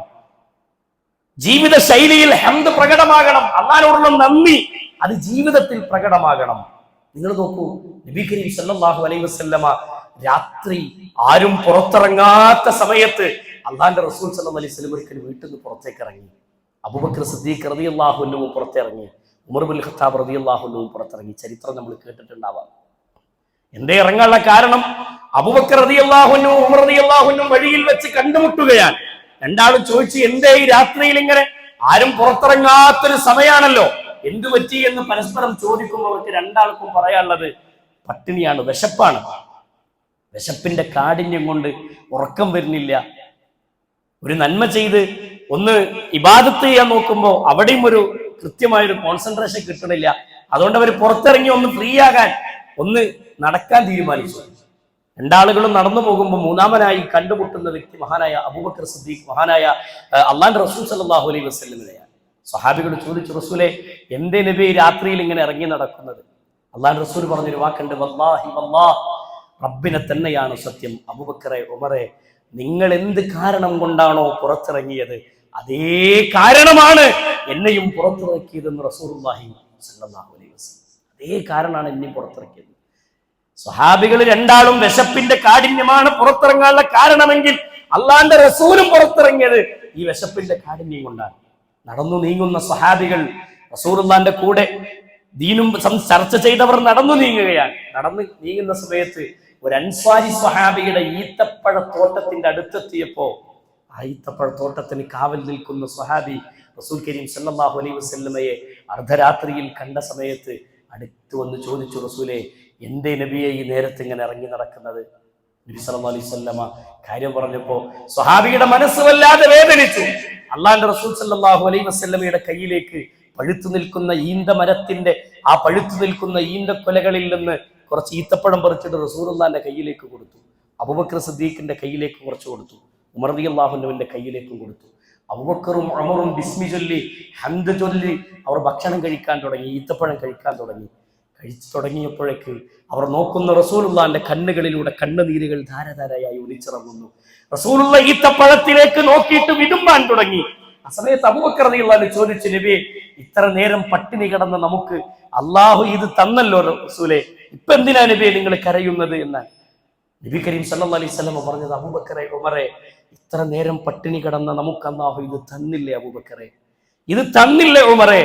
ജീവിത ശൈലിയിൽ ഹംദ് പ്രകടമാകണം. അല്ലാഹുവോടുള്ള നന്ദി അത് ജീവിതത്തിൽ പ്രകടമാകണം. നിങ്ങൾ നോക്കൂ, നബി കരീം സല്ലല്ലാഹു അലൈഹി വസല്ലമ രാത്രി ആരും പുറത്തിറങ്ങാത്ത സമയത്ത് അള്ളാന്റെ റസൂൽ സല്ലല്ലാഹു അലൈഹി വസല്ലം ഒരിക്കൽ വീട്ടിൽ നിന്ന് പുറത്തേക്ക് ഇറങ്ങി. അബൂബക്കർ സിദ്ദീഖ് റളിയല്ലാഹു അൻഹു പുറത്തിറങ്ങി, ഉമർ ഇബ്നുൽ ഖത്താബ് റളിയല്ലാഹു അൻഹു പുറത്തിറങ്ങി. ചരിത്രം നമ്മൾ കേട്ടിട്ടുണ്ടാവാം. എന്തേ ഇറങ്ങാനുള്ള കാരണം? അബൂബക്കർ റളിയല്ലാഹു അൻഹു ഉമർ റളിയല്ലാഹു അൻഹു വഴിയിൽ വെച്ച് കണ്ടുമുട്ടുകയാണ്. രണ്ടാളും ചോദിച്ചു, എന്തേ ഈ രാത്രിയിൽ ഇങ്ങനെ ആരും പുറത്തിറങ്ങാത്തൊരു സമയമാണല്ലോ, എന്തു പറ്റി എന്ന് പരസ്പരം ചോദിക്കുമ്പോൾ അവർക്ക് രണ്ടാൾക്കും പറയാനുള്ളത് പട്ടിണിയാണ്, വിശപ്പാണ്. വിശപ്പിന്റെ കാഠിന്യം കൊണ്ട് ഉറക്കം വരുന്നില്ല. ഒരു നന്മ ചെയ്ത് ഒന്ന് ഇബാദത്ത് ചെയ്യാൻ നോക്കുമ്പോൾ അവിടെയും ഒരു കൃത്യമായൊരു കോൺസെൻട്രേഷൻ കിട്ടണില്ല. അതുകൊണ്ട് അവർ പുറത്തിറങ്ങി ഒന്ന് ഫ്രീ ആകാൻ, ഒന്ന് നടക്കാൻ തീരുമാനിച്ചു. രണ്ടാളുകളും നടന്നു പോകുമ്പോൾ മൂന്നാമനായി കണ്ടുമുട്ടുന്ന വ്യക്തി മഹാനായ അബൂബക്കർ സിദ്ദീഖ്, മഹാനായ അള്ളാഹുവിന്റെ റസൂൽ സല്ലല്ലാഹു അലൈഹി വസല്ലമയാണ്. സ്വഹാബികൾ ചോദിച്ചു, റസൂലെ എന്തേ നബി രാത്രിയിൽ ഇങ്ങനെ ഇറങ്ങി നടക്കുന്നത്? അള്ളാഹുവിന്റെ റസൂൽ പറഞ്ഞൊരു വാക്കുണ്ട്, വല്ലാഹി വല്ലാഹ്, റബ്ബിനെ തന്നെയാണ് സത്യം, അബൂബക്കറെ, ഉമറെ, നിങ്ങൾ എന്ത് കാരണം കൊണ്ടാണോ പുറത്തിറങ്ങിയത് അതേ കാരണമാണ് എന്നെയും പുറത്തിറക്കിയതെന്ന് റസൂലുള്ളാഹി സ്വല്ലല്ലാഹു അലൈഹി വസല്ലം. അതേ കാരണമാണ് എന്നെയും പുറത്തിറക്കിയത്. സ്വഹാബികൾ രണ്ടാളും വിശപ്പിന്റെ കാഠിന്യമാണ് പുറത്തിറങ്ങാനുള്ള കാരണമെങ്കിൽ അള്ളാന്റെ റസൂലും പുറത്തിറങ്ങിയത് ഈ വിശപ്പിന്റെ കാഠിന്യം കൊണ്ടാണ്. നടന്നു നീങ്ങുന്ന സ്വഹാബികൾ റസൂലുള്ളാന്റെ കൂടെ ദീനും ചർച്ച ചെയ്തവർ നടന്നു നീങ്ങുകയാണ്. നടന്നു നീങ്ങുന്ന സമയത്ത് ഒരു അൻസ്വാരി സ്വഹാബിയുടെ ഈത്തപ്പഴത്തോട്ടത്തിന്റെ അടുത്തെത്തിയപ്പോ ആ ഈത്തപ്പഴത്തോട്ടത്തിന് കാവൽ നിൽക്കുന്ന സ്വഹാബി റസൂൽ കരീം സല്ലല്ലാഹു അലൈഹി വസല്ലമയെ അർദ്ധരാത്രിയിൽ കണ്ട സമയത്ത് അടുത്ത് വന്ന് ചോദിച്ചു, റസൂലെ എന്തേ നബിയെ ഈ നേരത്തെ ഇങ്ങനെ ഇറങ്ങി നടക്കുന്നത്? നബി സല്ലല്ലാഹു അലൈഹി വസല്ലമ കാര്യം പറഞ്ഞപ്പോ സ്വഹാബിയുടെ മനസ്സ് വല്ലാതെ വേദനിച്ചു. അള്ളാഹുവിന്റെ റസൂൽ സല്ലല്ലാഹു അലൈഹി വസല്ലമയുടെ കയ്യിലേക്ക് പഴുത്തു നിൽക്കുന്ന ഈന്തമരത്തിന്റെ ആ പഴുത്തു നിൽക്കുന്ന ഈന്തക്കൊലകളിൽ നിന്ന് കുറച്ച് ഈത്തപ്പഴം പറിച്ചിട്ട് റസൂലുള്ളാഹിന്റെ കയ്യിലേക്ക് കൊടുത്തു. അബൂബക്കർ സിദ്ദീഖിന്റെ കയ്യിലേക്ക് കുറച്ച് കൊടുത്തു. ഉമർ റളിയല്ലാഹു അൻഹുവിന്റെ കയ്യിലേക്കും കൊടുത്തു. അബൂബക്കറും ഉമറും ബിസ്മി ചൊല്ലി ഹംദ് ചൊല്ലി അവർ ഭക്ഷണം കഴിക്കാൻ തുടങ്ങി, ഈത്തപ്പഴം കഴിക്കാൻ തുടങ്ങി. കഴിച്ചു തുടങ്ങിയപ്പോഴേക്ക് അവർ നോക്കുന്ന റസൂലുള്ളാഹിന്റെ കണ്ണുകളിലൂടെ കണ്ണുനീരുകൾ ധാരധാരയായി ഒലിച്ചിറങ്ങുന്നു. റസൂലുള്ള ഈത്തപ്പഴത്തിലേക്ക് നോക്കിയിട്ട് വിതുമ്പാൻ തുടങ്ങി. ആ സമയത്ത് അബൂബക്കർ റളിയല്ലാഹു അൻഹു ചോദിച്ചു, നബിയെ ഇത്ര നേരം പട്ടിണി കിടന്ന നമുക്ക് അള്ളാഹു ഇത് തന്നല്ലോ റസൂലെ, ഇപ്പൊ എന്തിനാ നബിയെ നിങ്ങൾ കരയുന്നത് എന്നാണ്. നബി കരീം സല്ലല്ലാഹു അലൈഹി വസല്ലം പറഞ്ഞത്, അബൂബക്കറെ, ഉമറെ, ഇത്ര നേരം പട്ടിണി കിടന്ന നമുക്ക് അല്ലാഹു ഇത് തന്നില്ലേ അബൂബക്കറെ, ഇത് തന്നില്ലേ ഉമറെ?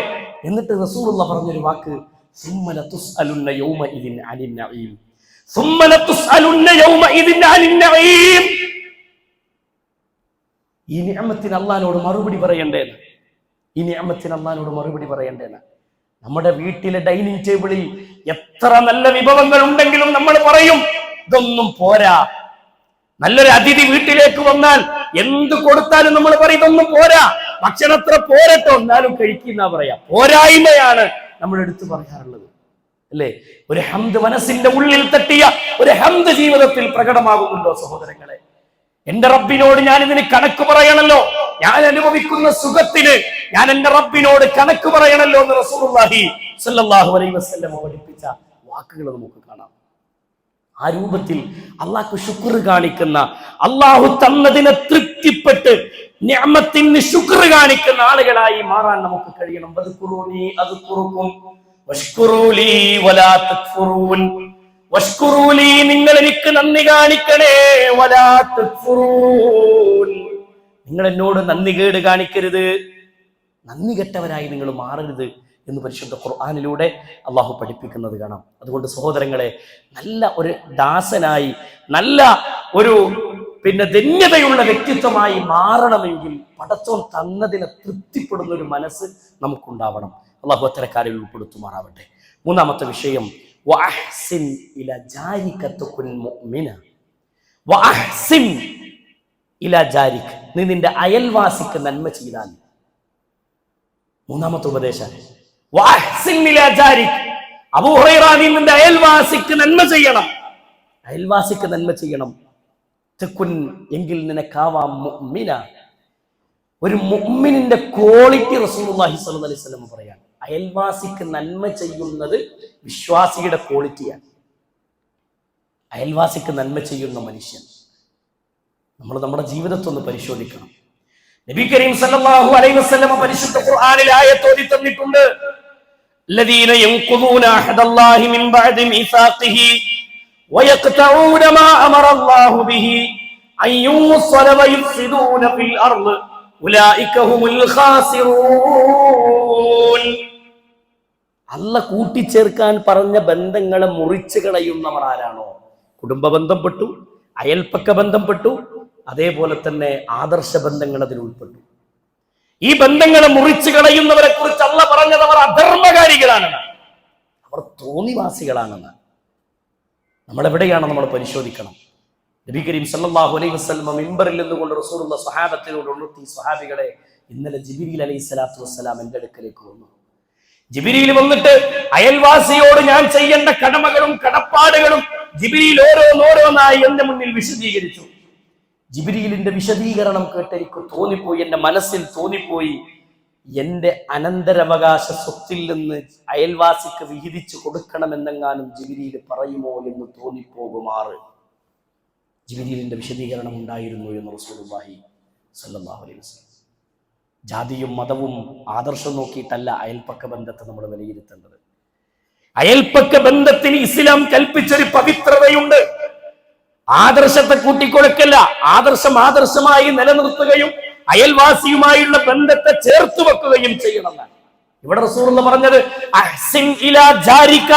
എന്നിട്ട് റസൂലുള്ളാഹി പറഞ്ഞൊരു വാക്ക്, ثم لتسألن يومئذ عن النعيم ثم لتسألن يومئذ عن النعيم. ഈ നിഅമത്തിന് അല്ലാഹുവോട് മറുപടി പറയണ്ടേന്ന്, ഈ നിഅമത്തിന് അല്ലാഹുവോട് മറുപടി പറയണ്ടേന്ന്. നമ്മുടെ വീട്ടിലെ ഡൈനിങ് ടേബിളിൽ എത്ര നല്ല വിഭവങ്ങൾ ഉണ്ടെങ്കിലും നമ്മൾ പറയും ഇതൊന്നും പോരാ. നല്ലൊരു അതിഥി വീട്ടിലേക്ക് വന്നാൽ എന്ത് കൊടുത്താലും നമ്മൾ പറയും ഇതൊന്നും പോരാ, ഭക്ഷണത്ര പോരട്ടോ, എന്നാലും കഴിക്കുന്ന പറയാ. പോരായ്മയാണ് നമ്മൾ എടുത്തു പറയാറുള്ളത്, അല്ലേ? ഒരു ഹംദ് മനസ്സിന്റെ ഉള്ളിൽ തട്ടിയ ഒരു ഹംദ് ജീവിതത്തിൽ പ്രകടമാകുന്നുണ്ടോ സഹോദരങ്ങളെ? എന്റെ റബ്ബിനോട് ഞാൻ ഇതിന് കണക്ക് പറയണല്ലോ, ഞാൻ അനുഭവിക്കുന്ന സുഖത്തിന് ഞാൻ എന്റെ റബ്ബിനോട് കണക്ക് പറയണല്ലോ എന്ന് റസൂലുള്ളാഹി സ്വല്ലല്ലാഹു അലൈഹി വസല്ലം പഠിപ്പിച്ച വാക്കുകൾ നമുക്ക് കാണാം. ആ രൂപത്തിൽ അള്ളാഹ്ക്ക് ശുക്ർ കാണിക്കുന്ന, അള്ളാഹു തന്നതിനെ തൃപ്തിപ്പെട്ട് നിഅമത്തിന് ശുക്ർ കാണിക്കുന്ന ആളുകളായി മാറാൻ നമുക്ക് കഴിയണം. വദ്കുറൂനി അദ്കുറുകും വഷ്കുറൂലി വലാ തക്ഫുറൂൻ. വഷ്കുറൂലി, നിങ്ങൾ എനിക്ക് നന്ദി കാണിക്കണേ, വലാ തക്ഫുറൂൻ, നിങ്ങൾ എന്നോട് നന്ദി കേട് കാണിക്കരുത്, നന്ദി കെട്ടവരായി നിങ്ങൾ മാറരുത് എന്ന് പരിശുദ്ധ ഖുർആനിലൂടെ അള്ളാഹു പഠിപ്പിക്കുന്നത് കാണാം. അതുകൊണ്ട് സഹോദരങ്ങളെ, നല്ല ഒരു ദാസനായി, നല്ല ഒരു ധന്യതയുള്ള വ്യക്തിത്വമായി മാറണമെങ്കിൽ പടച്ചോൻ തന്നതിനെ തൃപ്തിപ്പെടുന്ന ഒരു മനസ്സ് നമുക്കുണ്ടാവണം. അള്ളാഹു അത്തരക്കാരിൽ ഉൾപ്പെടുത്തുമാറാവട്ടെ. മൂന്നാമത്തെ വിഷയം, വഅഹ്സിൻ ഇലാ ജാരിക തകുൻ മുഅ്മിന. വഅഹ്സിൻ ഇലാ ജാരിക, നീ നിന്റെ അയൽവാസിക്ക് നന്മ ചെയ്താൽ. മൂന്നാമത്തെ ഉപദേശം, വഅഹ്സിൻ ഇലാ ജാരിക. അബൂ ഹുറൈറ, നീ നിന്റെ അയൽവാസിക്ക് നന്മ ചെയ്യണം, അയൽവാസിക്ക് നന്മ ചെയ്യണം. തകുൻ, എങ്കിൽ നിനക്കാവാം മുഅ്മിന. ഒരു മുഅ്മിനിന്റെ ക്വാളിറ്റി റസൂലുള്ളാഹി സ്വല്ലല്ലാഹു അലൈഹി വസല്ലം പറയാണ്, അയൽവാസിക്ക് നന്മ ചെയ്യുന്നത് വിശ്വാസിയുടെ ക്വാളിറ്റിയാണ്. അയൽവാസിക്ക് നന്മ ചെയ്യുന്ന മനുഷ്യൻ. നമ്മൾ നമ്മുടെ ജീവിതത്തെ ഒന്ന് പരിശോധിക്കണം. നബി കരീം സല്ലല്ലാഹു അലൈഹി വസല്ലം പരിശുദ്ധ ഖുർആനിൽ ആയത്ത് ഓതി തന്നിട്ടുണ്ട്, الذين ينقضون عهد الله من بعد ميثاقه ويقطعون ما أمر الله به أن يوصل ويفسدون في الأرض أولئك هم الخاسرون. അല്ലാഹ് കൂട്ടിച്ചേർക്കാൻ പറഞ്ഞ ബന്ധങ്ങളെ മുറിച്ചു കളയുന്നവർ ആരാണോ, കുടുംബ ബന്ധപ്പെട്ടു, അയൽപ്പക്ക ബന്ധപ്പെട്ടു, അതേപോലെ തന്നെ ആദർശ ബന്ധങ്ങൾ അതിൽ ഉൾപ്പെട്ടു. ഈ ബന്ധങ്ങളെ മുറിച്ചു കളയുന്നവരെ കുറിച്ച് അല്ലാഹ് പറഞ്ഞത് അവർ അധർമ്മകാരികളാണെന്ന്, അവർ തോന്നിവാസികളാണെന്ന്. നമ്മൾ എവിടെയാണ് നമ്മൾ പരിശോധിക്കണം. നബി കരീം സല്ലല്ലാഹു അലൈഹി വസല്ലം മിമ്പറിൽ നിന്നുകൊണ്ട് റസൂലുള്ളാഹി സ്വഹാബത്തിനോട് ഉണർത്തി, സ്വഹാബികളെ, ഇന്നലെ ജിബ്രീൽ അലൈഹിസ്സലാത്തു വസ്സലാം എൻ്റെ അടുക്കലേക്ക് വന്നു. ജിബ്രീൽ വന്നിട്ട് അയൽവാസിയോട് ഞാൻ ചെയ്യേണ്ട കടമകളും കടപ്പാടുകളും ജിബ്രീൽ ഓരോന്നോരോന്നായി എന്റെ മുന്നിൽ വിശദീകരിച്ചു. ജിബ്രീലിന്റെ വിശദീകരണം കേട്ട് എനിക്ക് തോന്നിപ്പോയി, എന്റെ മനസ്സിൽ തോന്നിപ്പോയി, എന്റെ അനന്തരാവകാശ സ്വത്തിൽ നിന്ന് അയൽവാസിക്ക് വിഹിതിച്ചു കൊടുക്കണമെന്നെങ്ങാനും ജിബ്രീൽ പറയുമോ എന്ന് തോന്നിപ്പോകുമാറ് ജിബ്രീലിന്റെ വിശദീകരണം ഉണ്ടായിരുന്നു എന്ന് റസൂലുള്ളാഹി സ്വല്ലല്ലാഹു അലൈഹി വസല്ലം. ജാതിയും മതവും ആദർശം നോക്കിയിട്ടല്ല അയൽപ്പക്ക ബന്ധത്തെ നമ്മൾ വിലയിരുത്തേണ്ടത്. അയൽപ്പക്ക ബന്ധത്തിന് ഇസ്ലാം കൽപ്പിച്ചൊരു പവിത്രതയുണ്ട്. ആദർശത്തെ കൂട്ടിക്കൊടുക്കല്ല, ആദർശം ആദർശമായി നിലനിർത്തുകയും അയൽവാസിയുമായുള്ള ബന്ധത്തെ ചേർത്ത് വെക്കുകയും ചെയ്യണമെന്നാണ് ഇവിടെ റസൂലുള്ളാഹി പറഞ്ഞത്. അഹ്സിൻ ഇലാ ജാരിക,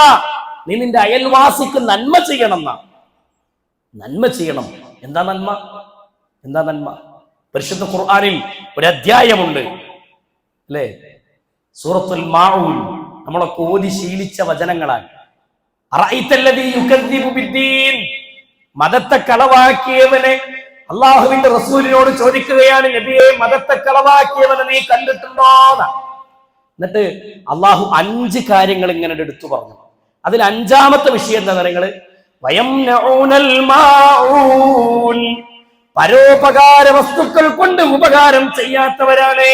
നീ നിന്റെ അയൽവാസിക്ക് നന്മ ചെയ്യണം എന്നാണ്. നന്മ ചെയ്യണം. എന്താ നന്മ? എന്താ നന്മ? പരിശുദ്ധ ഖുർആനിൽ ഒരു അധ്യായമുണ്ട് അല്ലേ, സൂറത്തുൽ മാഊൻ. നമ്മളൊക്കെ ഓതി ശീലിച്ച വചനങ്ങളാണ്. അറഅയ്തല്ലദീ യുകദ്ദിബു ബിദ്ദീൻ, മതത്തെ കളവാക്കിയവനെ അള്ളാഹുവിന്റെ റസൂലിനോട് ചോദിക്കുകയാണ്, നബിയെ മതത്തെ കളവാക്കിയവനെ നീ കണ്ടിട്ടുണ്ടോ? എന്നിട്ട് അള്ളാഹു 5 കാര്യങ്ങൾ ഇങ്ങനെ എടുത്തു പറഞ്ഞു. അതിൽ 5ാമത്തെ വിഷയം എന്താ നിങ്ങള് വയംനഊനൽ മാഊൻ, പരോപകാര വസ്തുക്കൾ കൊണ്ട് ഉപകാരം ചെയ്യാത്തവരാണ്.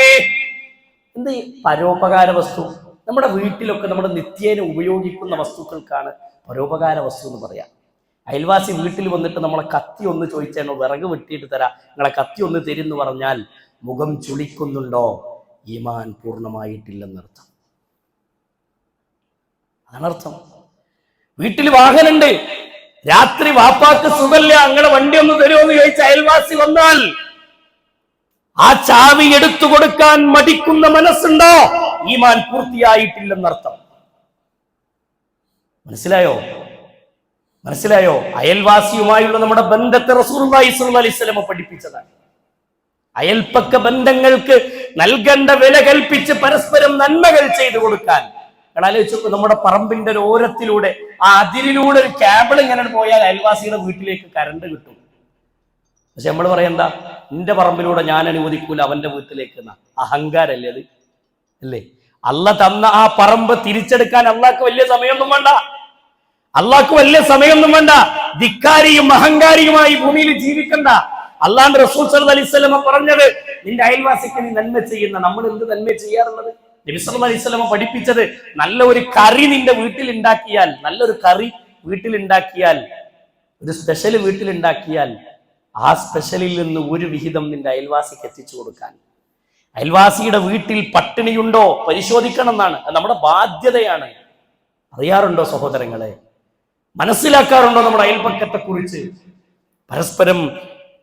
എന്ത് പരോപകാര വസ്തു? നമ്മുടെ വീട്ടിലൊക്കെ നമ്മുടെ നിത്യേന ഉപയോഗിക്കുന്ന വസ്തുക്കൾക്കാണ് പരോപകാര വസ്തു എന്ന് പറയാം. അയൽവാസി വീട്ടിൽ വന്നിട്ട് നമ്മളെ കത്തി ഒന്ന് ചോദിച്ചാൽ വിറക് വെട്ടിയിട്ട് തരാം, നിങ്ങളെ കത്തി ഒന്ന് തരുമെന്ന് പറഞ്ഞാൽ മുഖം ചുളിക്കുന്നുണ്ടോ? ഈമാൻ പൂർണ്ണമായിട്ടില്ലെന്നർത്ഥം. അതാണർത്ഥം. വീട്ടിൽ വാഹനമുണ്ട്, രാത്രി വാപ്പാക്ക് സുഖമില്ല, അങ്ങനെ വണ്ടി ഒന്ന് തരുമോ എന്ന് ചോദിച്ച അയൽവാസി വന്നാൽ ആ ചാവി എടുത്തു കൊടുക്കാൻ മടിക്കുന്ന മനസ്സുണ്ടോ? ഈമാൻ പൂർത്തിയായിട്ടില്ലെന്നർത്ഥം. മനസ്സിലായോ? മനസ്സിലായോ? അയൽവാസിയുമായുള്ള നമ്മുടെ ബന്ധത്തെ റസൂലുള്ളാഹി സ്വല്ലല്ലാഹു അലൈഹി വസല്ലം പഠിപ്പിച്ചതാണ്. അയൽപ്പക്ക ബന്ധങ്ങൾക്ക് നൽകേണ്ട വില കൽപ്പിച്ച് പരസ്പരം നന്മകൾ ചെയ്തു കൊടുക്കാൻ. ആലോചിച്ചു, നമ്മുടെ പറമ്പിന്റെ ഒരു ഓരത്തിലൂടെ ആ അതിരിലൂടെ ഒരു കേബിൾ ഇങ്ങനെ പോയാൽ അയൽവാസിയുടെ വീട്ടിലേക്ക് കറണ്ട് കിട്ടും. പക്ഷെ നമ്മൾ പറയണ്ട, നിന്റെ പറമ്പിലൂടെ ഞാൻ അനുവദിക്കൂല അവന്റെ വീട്ടിലേക്ക് എന്നാ. അഹങ്കാരല്ലേ അത്? അല്ലേ? അള്ള തന്ന ആ പറമ്പ് തിരിച്ചെടുക്കാൻ അള്ളാഹ്ക്ക് വലിയ സമയമൊന്നും വേണ്ട. അള്ളാഹ്ക്ക് വലിയ സമയമൊന്നും വേണ്ട. ധിക്കാരിയും അഹങ്കാരിയുമായി ഭൂമിയിൽ ജീവിക്കണ്ട. അള്ളാഹുവിന്റെ റസൂൽ സല്ലല്ലാഹു അലൈഹി വസല്ലം പറഞ്ഞത്, നിന്റെ അയൽവാസിക്ക് നീ നന്മ ചെയ്യുന്ന. നമ്മൾ എന്ത് നന്മ ചെയ്യാറുള്ളത്? നബി സല്ലല്ലാഹു അലൈഹി വസല്ലം പഠിപ്പിച്ചത്, നല്ല ഒരു കറി നിന്റെ വീട്ടിൽ ഉണ്ടാക്കിയാൽ, നല്ലൊരു കറി വീട്ടിലുണ്ടാക്കിയാൽ, ഒരു സ്പെഷ്യൽ വീട്ടിലുണ്ടാക്കിയാൽ ആ സ്പെഷ്യലിൽ നിന്ന് ഒരു വിഹിതം നിന്റെ അയൽവാസിക്ക് എത്തിച്ചു കൊടുക്കാൻ. അയൽവാസിയുടെ വീട്ടിൽ പട്ടിണിയുണ്ടോ പരിശോധിക്കണം എന്നാണ്. അത് നമ്മുടെ ബാധ്യതയാണ്. അറിയാറുണ്ടോ സഹോദരങ്ങളെ? മനസ്സിലാക്കാറുണ്ടോ നമ്മുടെ അയൽപക്കത്തെ കുറിച്ച്? പരസ്പരം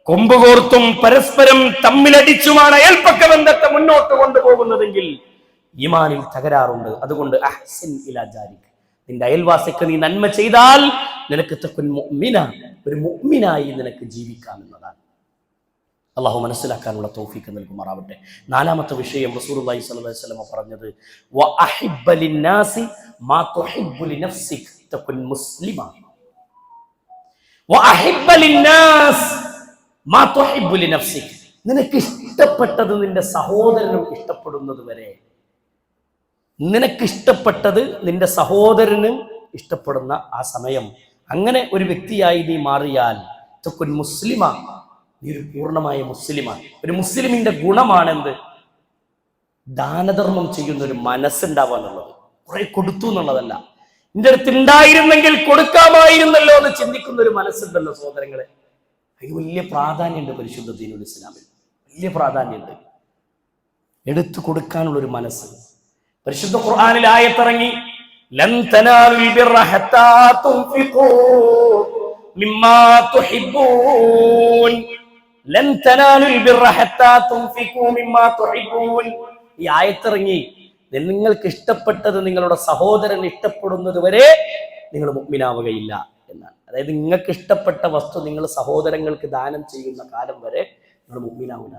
കൊമ്പുകോർത്തും പരസ്പരം തമ്മിലടിച്ചുമാണ് അയൽപക്ക ബന്ധത്തെ മുന്നോട്ട് കൊണ്ടുപോകുന്നതെങ്കിൽ ഈമാനിൽ തകരാറുണ്ട്. അതുകൊണ്ട് അഹ്സിൻ ഇലാ ജാരിക, നിന്റെ അയൽവാസിക്ക് നീ നന്മ ചെയ്താൽ നിനക്ക് തകുൻ മുഅ്മിന, ഒരു മുഅ്മിനായി നിനക്ക് ജീവിക്കാമെന്നതാണ്. അള്ളാഹു മനസ്സിലാക്കാനുള്ള തൗഫീഖ് നൽകുമാറാവട്ടെ. 4ാമത്തെ വിഷയം റസൂലുള്ളാഹി സ്വല്ലല്ലാഹു അലൈഹി വസല്ലം പറഞ്ഞത്, വഅഹിബ്ബ ലിന്നാസി മാ തുഹിബ്ബു ലിനഫ്സിക തകുൻ മുസ്ലിമ. വഅഹിബ്ബ ലിന്നാസ് മാ തുഹിബ്ബു ലിനഫ്സിക, നിനക്ക് ഇഷ്ടപ്പെട്ടത് നിന്റെ സഹോദരനും ഇഷ്ടപ്പെടുന്നത് വരെ, നിനക്ക് ഇഷ്ടപ്പെട്ടത് നിന്റെ സഹോദരനും ഇഷ്ടപ്പെടുന്ന ആ സമയം, അങ്ങനെ ഒരു വ്യക്തിയായി നീ മാറിയാൽ തകുൻ മുസ്ലിമ, നീ ഒരു പൂർണ്ണമായ മുസ്ലിമാണ്. ഒരു മുസ്ലിമിന്റെ ഗുണമാണെന്ത്? ദാനധർമ്മം ചെയ്യുന്ന ഒരു മനസ്സുണ്ടാവുക എന്നുള്ളത്. കുറെ കൊടുത്തു എന്നുള്ളതല്ല, നിന്റെ അടുത്ത് ഉണ്ടായിരുന്നെങ്കിൽ കൊടുക്കാമായിരുന്നല്ലോ എന്ന് ചിന്തിക്കുന്ന ഒരു മനസ്സുണ്ടല്ലോ സഹോദരങ്ങളെ. അതിന് വലിയ പ്രാധാന്യമുണ്ട് പരിശുദ്ധ ദീനുൽ ഇസ്ലാമിൽ, വലിയ പ്രാധാന്യമുണ്ട്. എടുത്തു കൊടുക്കാനുള്ളൊരു മനസ്സ്. പരിശുദ്ധ ഖുർആനിൽ ആയത്തിറങ്ങി, ലൻ തനാലുൽ ബിർറ ഹത്താ തുൻഫിഖൂ മിമ്മാ തുഹിബ്ബൂൻ, ലൻ തനാലുൽ ബിർറ ഹത്താ തുൻഫിഖൂ മിമ്മാ തുഹിബ്ബൂൻ. ഈ ആയത്തിറങ്ങി, നിങ്ങൾക്ക് ഇഷ്ടപ്പെട്ടത് നിങ്ങളുടെ സഹോദരൻ ഇഷ്ടപ്പെടുന്നത് വരെ നിങ്ങൾ മുഅ്മിനാവുകയില്ല എന്നാണ്. അതായത് നിങ്ങൾക്ക് ഇഷ്ടപ്പെട്ട വസ്തു നിങ്ങൾ സഹോദരങ്ങൾക്ക് ദാനം ചെയ്യുന്ന കാലം വരെ നിങ്ങൾ മുഅ്മിനാവില്ല.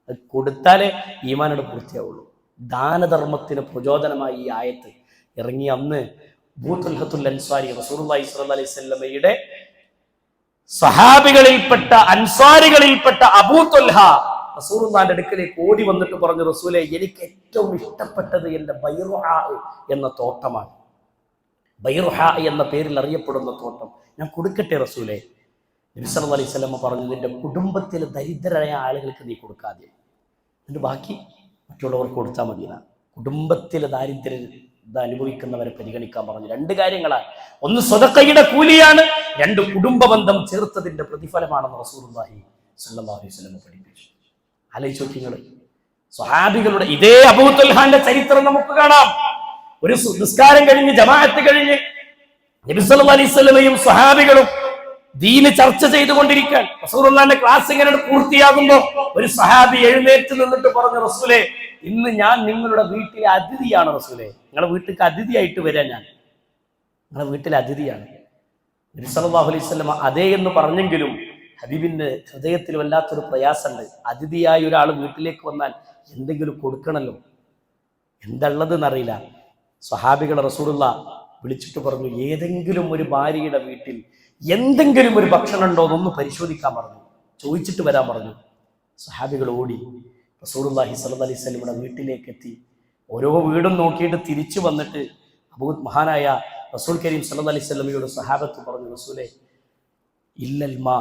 അത് കൊടുത്താലേ ഈമാനോട് പൂർത്തിയാവുള്ളൂ. ദാനധർമ്മത്തിന് പ്രചോദനമായി ഈ ആയത്ത് ഇറങ്ങി അന്ന് അബൂ തുൽഹത്തുൽ അൻസാരി റസൂലുള്ളാഹി സ്വല്ലല്ലാഹു അലൈഹി വസല്ലമയുടെ സഹാബികളിൽപ്പെട്ട അൻസാരികളിൽപ്പെട്ട അബൂ തുൽഹ റസൂലുള്ളാഹിന്റെ അടുക്കലേക്ക് ഓടി വന്നിട്ട് പറഞ്ഞു, റസൂലേ, എനിക്ക് ഏറ്റവും ഇഷ്ടപ്പെട്ടത് എൻ്റെ ബൈറുഹാ എന്ന തോട്ടമാണ്. ബൈറുഹാ എന്ന പേരിൽ അറിയപ്പെടുന്ന തോട്ടം ഞാൻ കൊടുക്കട്ടെ റസൂലേ? നബി സല്ലല്ലാഹു അലൈഹി വസല്ലം പറഞ്ഞു, നിന്റെ കുടുംബത്തിലെ ദരിദ്രരായ ആളുകൾക്ക് നീ കൊടുക്കാതെ, എന്നിട്ട് ബാക്കി മറ്റുള്ളവർക്ക് കൊടുത്താൽ മതിയെന്നാണ്. കുടുംബത്തിലെ ദാരിദ്ര്യം അനുഭവിക്കുന്നവരെ പരിഗണിക്കാൻ പറഞ്ഞു. 2 കാര്യങ്ങളാണ്. ഒന്ന് സ്വതക്കയുടെ കൂലിയാണ്, 2 കുടുംബ ബന്ധം ചേർത്തതിന്റെ പ്രതിഫലമാണെന്ന് റസൂലുള്ളാഹി സ്വല്ലല്ലാഹു അലൈഹി വസല്ലം പഠിപ്പിച്ചു. ആലോചിച്ച് നോക്കിങ്ങൾ, സ്വഹാബികളുടെ ഇതേ അബൂ തുൽഹാന്റെ ചരിത്രം നമുക്ക് കാണാം. ഒരു നിസ്കാരം കഴിഞ്ഞ് ജമാഅത്ത് കഴിഞ്ഞ് നബി സല്ലല്ലാഹു അലൈഹി വസല്ലമയും സ്വഹാബികളും ദീന് ചർച്ച ചെയ്തുകൊണ്ടിരിക്കാൻ റസൂലുള്ളാഹിന്റെ ക്ലാസ് ഇങ്ങനെ പൂർത്തിയാകുമ്പോ ഒരു സ്വഹാബി എഴുന്നേറ്റ് നിന്നിട്ട് പറഞ്ഞു, റസൂലേ, ഇന്ന് ഞാൻ നിങ്ങളുടെ വീട്ടിലെ അതിഥിയാണ് റസൂലേ, നിങ്ങളുടെ വീട്ടിലേക്ക് അതിഥിയായിട്ട് വരാൻ, ഞാൻ നിങ്ങളുടെ വീട്ടിലെ അതിഥിയാണ്. നബി സല്ലല്ലാഹു അലൈഹി വസല്ലം അതേ എന്ന് പറഞ്ഞെങ്കിലും ഹബീബിന്റെ ഹൃദയത്തിൽ വല്ലാത്തൊരു പ്രയാസമുണ്ട്. അതിഥിയായ ഒരാൾ വീട്ടിലേക്ക് വന്നാൽ എന്തെങ്കിലും കൊടുക്കണമല്ലോ, എന്തുള്ളത് എന്നറിയില്ല. സ്വഹാബികളെ റസൂലുള്ളാഹി വിളിച്ചിട്ട് പറഞ്ഞു, ഏതെങ്കിലും ഒരു ഭാര്യയുടെ വീട്ടിൽ എന്തെങ്കിലും ഒരു ഭക്ഷണം ഉണ്ടോ എന്നൊന്ന് പരിശോധിക്കാൻ പറഞ്ഞു, ചോദിച്ചിട്ട് വരാൻ പറഞ്ഞു. സ്വഹാബികൾ ഓടി റസൂലുള്ളാഹി സ്വല്ലല്ലാഹു അലൈഹി വസല്ലമയുടെ വീട്ടിലേക്ക് എത്തി. ഓരോ വീടും നോക്കിയിട്ട് തിരിച്ചു വന്നിട്ട് മഹാനായ റസൂൽ കരീം സ്വല്ലല്ലാഹു അലൈഹി വസല്ലമയോട് സ്വഹാബത്ത് പറഞ്ഞു, റസൂലേ, ഇല്ലൽമാ,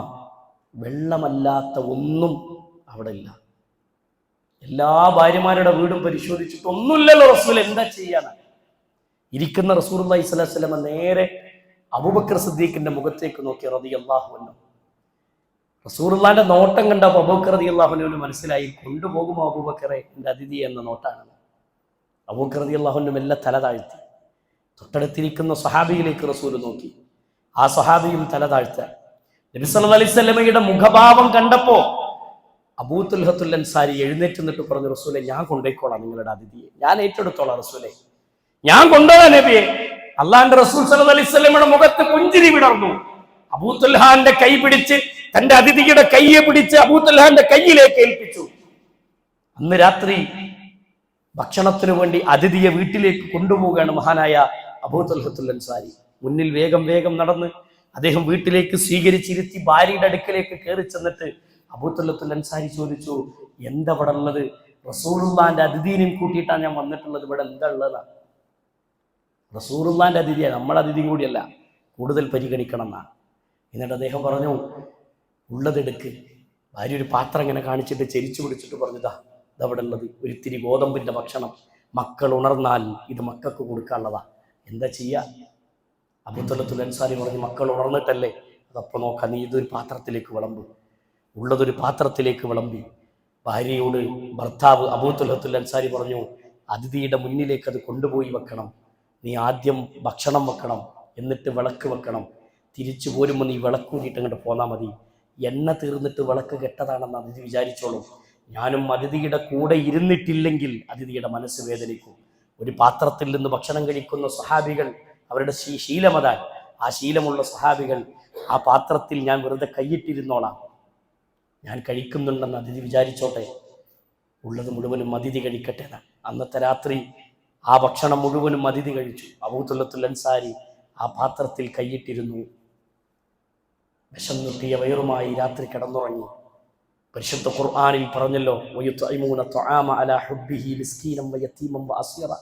വെള്ളമല്ലാത്ത ഒന്നും അവിടെ ഇല്ല. എല്ലാ ഭാര്യമാരുടെ വീടും പരിശോധിച്ചിട്ട് ഒന്നുമില്ലല്ലോ റസൂൽ, എന്താ ചെയ്യാനാ? ഇരിക്കുന്ന റസൂലുള്ളാഹി സ്വല്ലല്ലാഹു അലൈഹി വസല്ലമ നേരെ അബൂബക്കർ സിദ്ദീഖിന്റെ മുഖത്തേക്ക് നോക്കി റളിയല്ലാഹു അൻഹു. റസൂലുള്ളാഹിന്റെ നോട്ടം കണ്ടപ്പോൾ അബൂബക്കർ റളിയല്ലാഹു അൻഹുവിന് മനസ്സിലായി, കൊണ്ടുപോകുമോ അബൂബക്കറെ എൻ്റെ അതിഥി എന്ന നോട്ടാണ്. അബൂബക്കർ റളിയല്ലാഹു അൻഹു മെല്ലെ തല താഴ്ത്തി തൊട്ടടുത്തിരിക്കുന്ന സ്വഹാബിയിലേക്ക് റസൂൽ നോക്കി. ആ സ്വഹാബിയും തല താഴ്ത്ത. നബി സല്ലല്ലാഹു അലൈഹി വസല്ലമയുടെ മുഖഭാവം കണ്ടപ്പോ അബൂ തുൽഹത്തുൽ അൻസാരി എഴുന്നേറ്റ് നിന്നിട്ട് പറഞ്ഞു, റസൂലേ, ഞാൻ കൊണ്ടുപോയിക്കോളാം നിങ്ങളുടെ അതിഥിയെ, ഞാൻ ഏറ്റെടുത്തോളാം റസൂലേ, ഞാൻ കൊണ്ടുപോകാം നബിയെ. അള്ളാന്റെ റസൂൽ സല്ലല്ലാഹു അലൈഹി വസല്ലമയുടെ മുഖത്ത് പുഞ്ചിരി വിടർന്നു. അബൂ തുൽഹാന്റെ കൈ പിടിച്ച്, തന്റെ അതിഥിയുടെ കൈയെ പിടിച്ച് അബൂ തുൽഹാന്റെ കയ്യിലേക്ക് ഏൽപ്പിച്ചു. അന്ന് രാത്രി ഭക്ഷണത്തിനു വേണ്ടി അതിഥിയെ വീട്ടിലേക്ക് കൊണ്ടുപോവുകയാണ് മഹാനായ അബൂ തുൽഹത്തുൽ അൻസാരി. മുന്നിൽ വേഗം വേഗം നടന്ന് അദ്ദേഹം വീട്ടിലേക്ക് സ്വീകരിച്ചിരുത്തി ഭാര്യയുടെ അടുക്കലേക്ക് കയറി ചെന്നിട്ട് അബൂ തുൽഹത്തുൽ അൻസാരി ചോദിച്ചു, എന്താ ഇവിടെ ഉള്ളത്? റസൂലുള്ളാഹിന്റെ അതിഥീനെയും കൂട്ടിയിട്ടാണ് ഞാൻ വന്നിട്ടുള്ളത്, ഇവിടെ എന്താ ഉള്ളതാണ്? റസൂലുള്ളാഹിന്റെ അതിഥിയാണ്, നമ്മുടെ അതിഥിയും കൂടിയല്ല, കൂടുതൽ പരിഗണിക്കണം എന്നാണ്. എന്നിട്ട് അദ്ദേഹം പറഞ്ഞു, ഉള്ളതെടുക്ക്. ഭാര്യ ഒരു പാത്രം ഇങ്ങനെ കാണിച്ചിട്ട് ചെരിച്ചു പിടിച്ചിട്ട് പറഞ്ഞതാ, ഇതവിടെ ഉള്ളത് ഒരിത്തിരി ഗോതമ്പിന്റെ ഭക്ഷണം, മക്കൾ ഉണർന്നാൽ ഇത് മക്കൾക്ക് കൊടുക്കാനുള്ളതാ, എന്താ ചെയ്യാ? അബൂ തുൽഹത്തുൽ അൻസാരി പറഞ്ഞു, മക്കൾ ഉണർന്നിട്ടല്ലേ, അതപ്പോൾ നോക്കാം, നീ ഇതൊരു പാത്രത്തിലേക്ക് വിളമ്പ്. ഉള്ളതൊരു പാത്രത്തിലേക്ക് വിളമ്പി ഭാര്യയോട് ഭർത്താവ് അബൂ തുൽഹത്തുൽ അൻസാരി പറഞ്ഞു, അതിഥിയുടെ മുന്നിലേക്ക് അത് കൊണ്ടുപോയി വെക്കണം, നീ ആദ്യം ഭക്ഷണം വെക്കണം, എന്നിട്ട് വിളക്ക് വെക്കണം, തിരിച്ചു പോരുമ്പോൾ നീ വിളക്കൂരിയിട്ട് അങ്ങോട്ട് പോന്നാൽ മതി. എണ്ണ തീർന്നിട്ട് വിളക്ക് കെട്ടതാണെന്ന് അതിഥി വിചാരിച്ചോളും. ഞാനും അതിഥിയുടെ കൂടെ ഇരുന്നിട്ടില്ലെങ്കിൽ അതിഥിയുടെ മനസ്സ് വേദനിക്കും. ഒരു പാത്രത്തിൽ നിന്ന് ഭക്ഷണം കഴിക്കുന്ന സ്വഹാബികൾ, അവരുടെ ശീലമതാൻ, ആ ശീലമുള്ള സ്വഹാബികൾ, ആ പാത്രത്തിൽ ഞാൻ വെറുതെ കൈയിട്ടിരുന്നോളാം, ഞാൻ കഴിക്കുന്നുണ്ടെന്ന് അതിഥി വിചാരിച്ചോട്ടെ, ഉള്ളത് മുഴുവനും അതിഥി കഴിക്കട്ടെ എന്നാണ്. അന്നത്തെ രാത്രി ആ ഭക്ഷണം മുഴുവനും അതിഥി കഴിച്ചു. അബൂ തുൽഹത്തുൽ അൻസാരി ആ പാത്രത്തിൽ കൈയിട്ടിരുന്നു. വിശന്നുട്ടിയ വയറുമായി രാത്രി കിടന്നുറങ്ങി. പരിശുദ്ധ ഖുർആനിൽ പറഞ്ഞല്ലോ, വയുത്ഇമൂന തുആമ അലാ ഹുബ്ബിഹി മിസ്കീനൻ വയതീമൻ വഅസീറ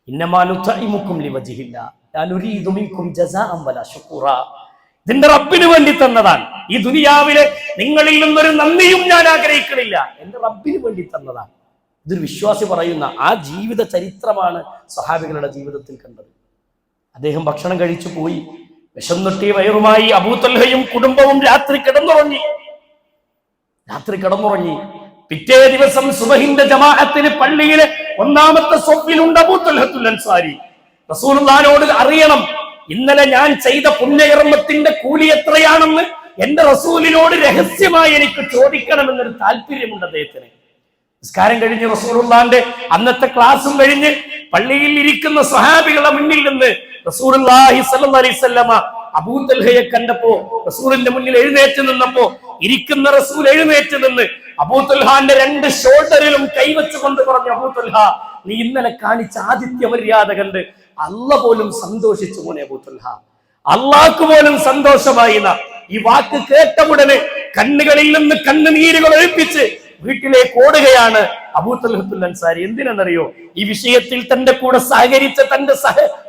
ഇന്നമാ നുത്ഇമുക്കും ലിവജ്ഹില്ലാ ലാ നുരീദു മിൻകും ജസാഅൻ വലാ ശുക്കൂറാ. ഇതിന്റെ റബ്ബിന് വേണ്ടി തന്നതാണ്. ഈ ദുനിയാവിലെ നിങ്ങളിൽ നിന്നൊരു നന്ദിയും ഞാൻ ആഗ്രഹിക്കണില്ല, എന്റെ റബ്ബിന് വേണ്ടി തന്നതാണ്. ഇതൊരു വിശ്വാസി പറയുന്ന ആ ജീവിത ചരിത്രമാണ് സ്വഹാബികളുടെ ജീവിതത്തിൽ കണ്ടത്. അദ്ദേഹം ഭക്ഷണം കഴിച്ചു പോയി. വിശന്നൊട്ടിയ വയറുമായി അബൂ തുൽഹയും കുടുംബവും രാത്രി കിടന്നുറങ്ങി. പിറ്റേ ദിവസം സുബഹിന്റെ ജമാഅത്തിന് പള്ളിയിലെ ഒന്നാമത്തെ സ്വഫിലുണ്ട് അബൂ തുൽഹത്തുൽ അൻസാരി. റസൂലുള്ളാഹിനോട് അറിയണം, ഇന്നലെ ഞാൻ ചെയ്ത പുണ്യകർമ്മത്തിന്റെ കൂലി എത്രയാണെന്ന് എന്റെ റസൂലിനോട് രഹസ്യമായി എനിക്ക് ചോദിക്കണമെന്നൊരു താല്പര്യമുണ്ട് അദ്ദേഹത്തിന്. നിസ്കാരം കഴിഞ്ഞ് റസൂലുള്ളാഹിന്റെ അന്നത്തെ ക്ലാസും കഴിഞ്ഞ് പള്ളിയിൽ ഇരിക്കുന്ന സ്വഹാബികളുടെ മുന്നിൽ നിന്ന് റസൂലുള്ളാഹി സ്വല്ലല്ലാഹു അലൈഹി വസല്ലമ അബൂ തുൽഹയെ കണ്ടപ്പോ റസൂലിന്റെ മുന്നിൽ എഴുന്നേറ്റ് നിന്നപ്പോ ഇരിക്കുന്ന റസൂൽ എഴുന്നേറ്റ് നിന്ന് അബൂ തുൽഹാന്റെ 2 ഷോൾഡറിലും കൈവച്ചുകൊണ്ട് പറഞ്ഞു, അബൂ തുൽഹ, നീ ഇന്നലെ കാണിച്ച ആതിഥ്യ മര്യാദ കണ്ട് അല്ല പോലും സന്തോഷിച്ചു മോനെ അബൂ തുൽഹ, അള്ളാഹ്ക്ക് പോലും സന്തോഷമായി. ഈ വാക്ക് കേട്ട ഉടനെ കണ്ണുകളിൽ നിന്ന് കണ്ണുനീരുകൾ ഒഴിപ്പിച്ച് വീട്ടിലേക്ക് ഓടുകയാണ് അബൂ തൽഹത്തുൽ അൻസാരി. എന്തിനെന്നറിയോ? ഈ വിഷയത്തിൽ തന്റെ കൂടെ സഹകരിച്ച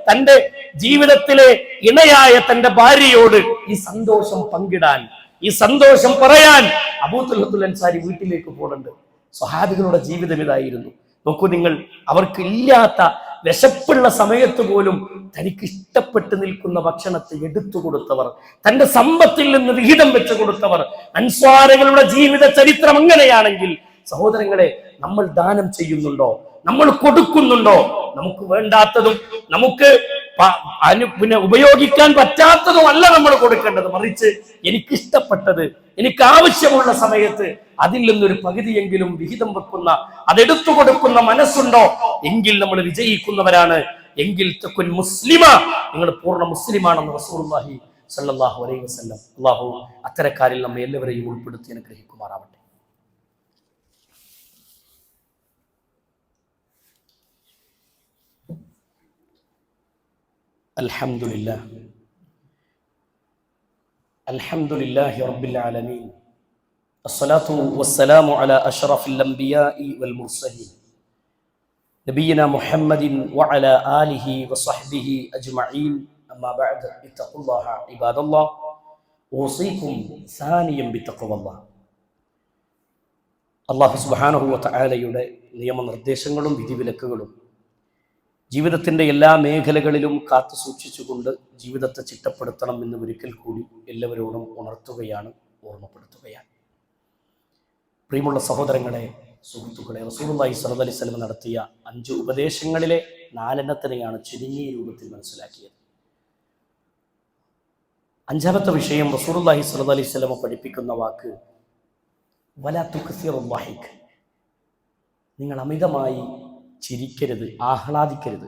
തന്റെ ജീവിതത്തിലെ ഇണയായ തന്റെ ഭാര്യയോട് ഈ സന്തോഷം പങ്കിടാൻ, ഈ സന്തോഷം പറയാൻ അബൂ തൽഹത്തുൽ അൻസാരി വീട്ടിലേക്ക് പോകുന്നുണ്ട്. സ്വഹാബികളുടെ ജീവിതം ഇതായിരുന്നു. നോക്കൂ നിങ്ങൾ, അവർക്ക് ഇല്ലാത്ത വിശപ്പുള്ള സമയത്ത് പോലും തനിക്ക് ഇഷ്ടപ്പെട്ട് നിൽക്കുന്ന ഭക്ഷണത്തെ എടുത്തു കൊടുത്തവർ, തന്റെ സമ്പത്തിൽ നിന്ന് വിഹിതം വെച്ച് കൊടുത്തവർ. അൻസ്വാറുകളുടെ ജീവിത ചരിത്രം അങ്ങനെയാണെങ്കിൽ സഹോദരങ്ങളെ, നമ്മൾ ദാനം ചെയ്യുന്നുണ്ടോ? നമ്മൾ കൊടുക്കുന്നുണ്ടോ? നമുക്ക് വേണ്ടാത്തതും നമുക്ക് ഉപയോഗിക്കാൻ പറ്റാത്തതുമല്ല നമ്മൾ കൊടുക്കേണ്ടത്. മറിച്ച് എനിക്കിഷ്ടപ്പെട്ടത്, എനിക്ക് ആവശ്യമുള്ള സമയത്ത് അതിൽ നിന്നൊരു പകുതിയെങ്കിലും വിഹിതം വെക്കുന്ന, അതെടുത്തു കൊടുക്കുന്ന മനസ്സുണ്ടോ എങ്കിൽ നമ്മൾ വിജയിക്കുന്നവരാണ്. എങ്കിൽ തകുൻ മുസ്ലിമ, നിങ്ങൾ പൂർണ്ണ മുസ്ലിമാണെന്ന് റസൂലുള്ളാഹി സ്വല്ലല്ലാഹു അലൈഹി വസല്ലം. അല്ലാഹു അത്തരക്കാരിൽ നമ്മെ എല്ലാവരെയും ഉൾപ്പെടുത്തി അനുഗ്രഹിക്കുമാറാവട്ടെ. അൽഹംദുലില്ലാഹി റബ്ബിൽ ആലമീൻ. അസ്സലാത്തു വസ്സലാമു അലാ അഷ്റഫിൽ അംബിയാഇ വൽ മുർസലീൻ നബിയിനാ മുഹമ്മദിൻ വഅലാ ആലിഹി വസ്വഹ്ബിഹി അജ്മഈൻ. അമ്മാ ബഅദ്, ഇത്തഖുല്ലാഹ ഇബാദല്ലാഹ്, ഊസീകും സാനിയം ബിത്തഖ്വല്ലാഹ്. അല്ലാഹു സുബ്ഹാനഹു വ തആലയുടെ നിയമനിർദ്ദേശങ്ങളും വിധിവിലക്കുകളും ജീവിതത്തിന്റെ എല്ലാ മേഖലകളിലും കാത്തു സൂക്ഷിച്ചുകൊണ്ട് ജീവിതത്തെ ചിട്ടപ്പെടുത്തണം എന്ന് ഒരിക്കൽ കൂടി എല്ലാവരോടും ഉണർത്തുകയാണ്, ഓർമ്മപ്പെടുത്തുകയാണ്. പ്രിയമുള്ള സഹോദരങ്ങളെ, സുഹൃത്തുക്കളെ, റസൂലുള്ളാഹി സ്വല്ലല്ലാഹു അലൈഹി വസല്ലം നടത്തിയ 5 ഉപദേശങ്ങളിലെ 4 ചുരുങ്ങിയ രൂപത്തിൽ മനസ്സിലാക്കിയത്. 5ാമത്തെ വിഷയം, റസൂലുള്ളാഹി സ്വല്ലല്ലാഹു അലൈഹി വസല്ലം പഠിപ്പിക്കുന്ന വാക്ക് വലാ തുക്സിറു ളാഹിക്, നിങ്ങൾ അമിതമായി ചിരിക്കരുത്, ആഹ്ലാദിക്കരുത്.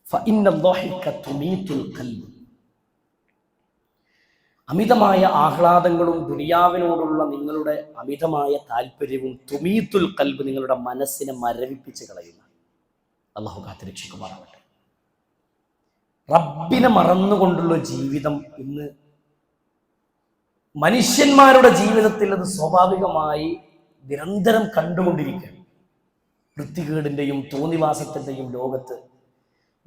ഫഇന്ന ളാഹിക തുമീതുൽ ഖൽബ്, അമിതമായ ആഹ്ലാദങ്ങളും ദുനിയാവിനോടുള്ള നിങ്ങളുടെ അമിതമായ താല്പര്യവും തുമീതുൽ ഖൽബ്, നിങ്ങളുടെ മനസ്സിനെ മരവിപ്പിച്ച് കളയുന്ന. അല്ലാഹു കാത്തുരക്ഷിക്കുമാറാവട്ടെ. റബ്ബിനെ മറന്നുകൊണ്ടുള്ള ജീവിതം ഇന്ന് മനുഷ്യന്മാരുടെ ജീവിതത്തിൽ അത് സ്വാഭാവികമായി നിരന്തരം കണ്ടുകൊണ്ടിരിക്കുകയാണ്. വൃത്തികേടിന്റെയും തോന്നിവാസത്തിന്റെയും ലോകത്ത്,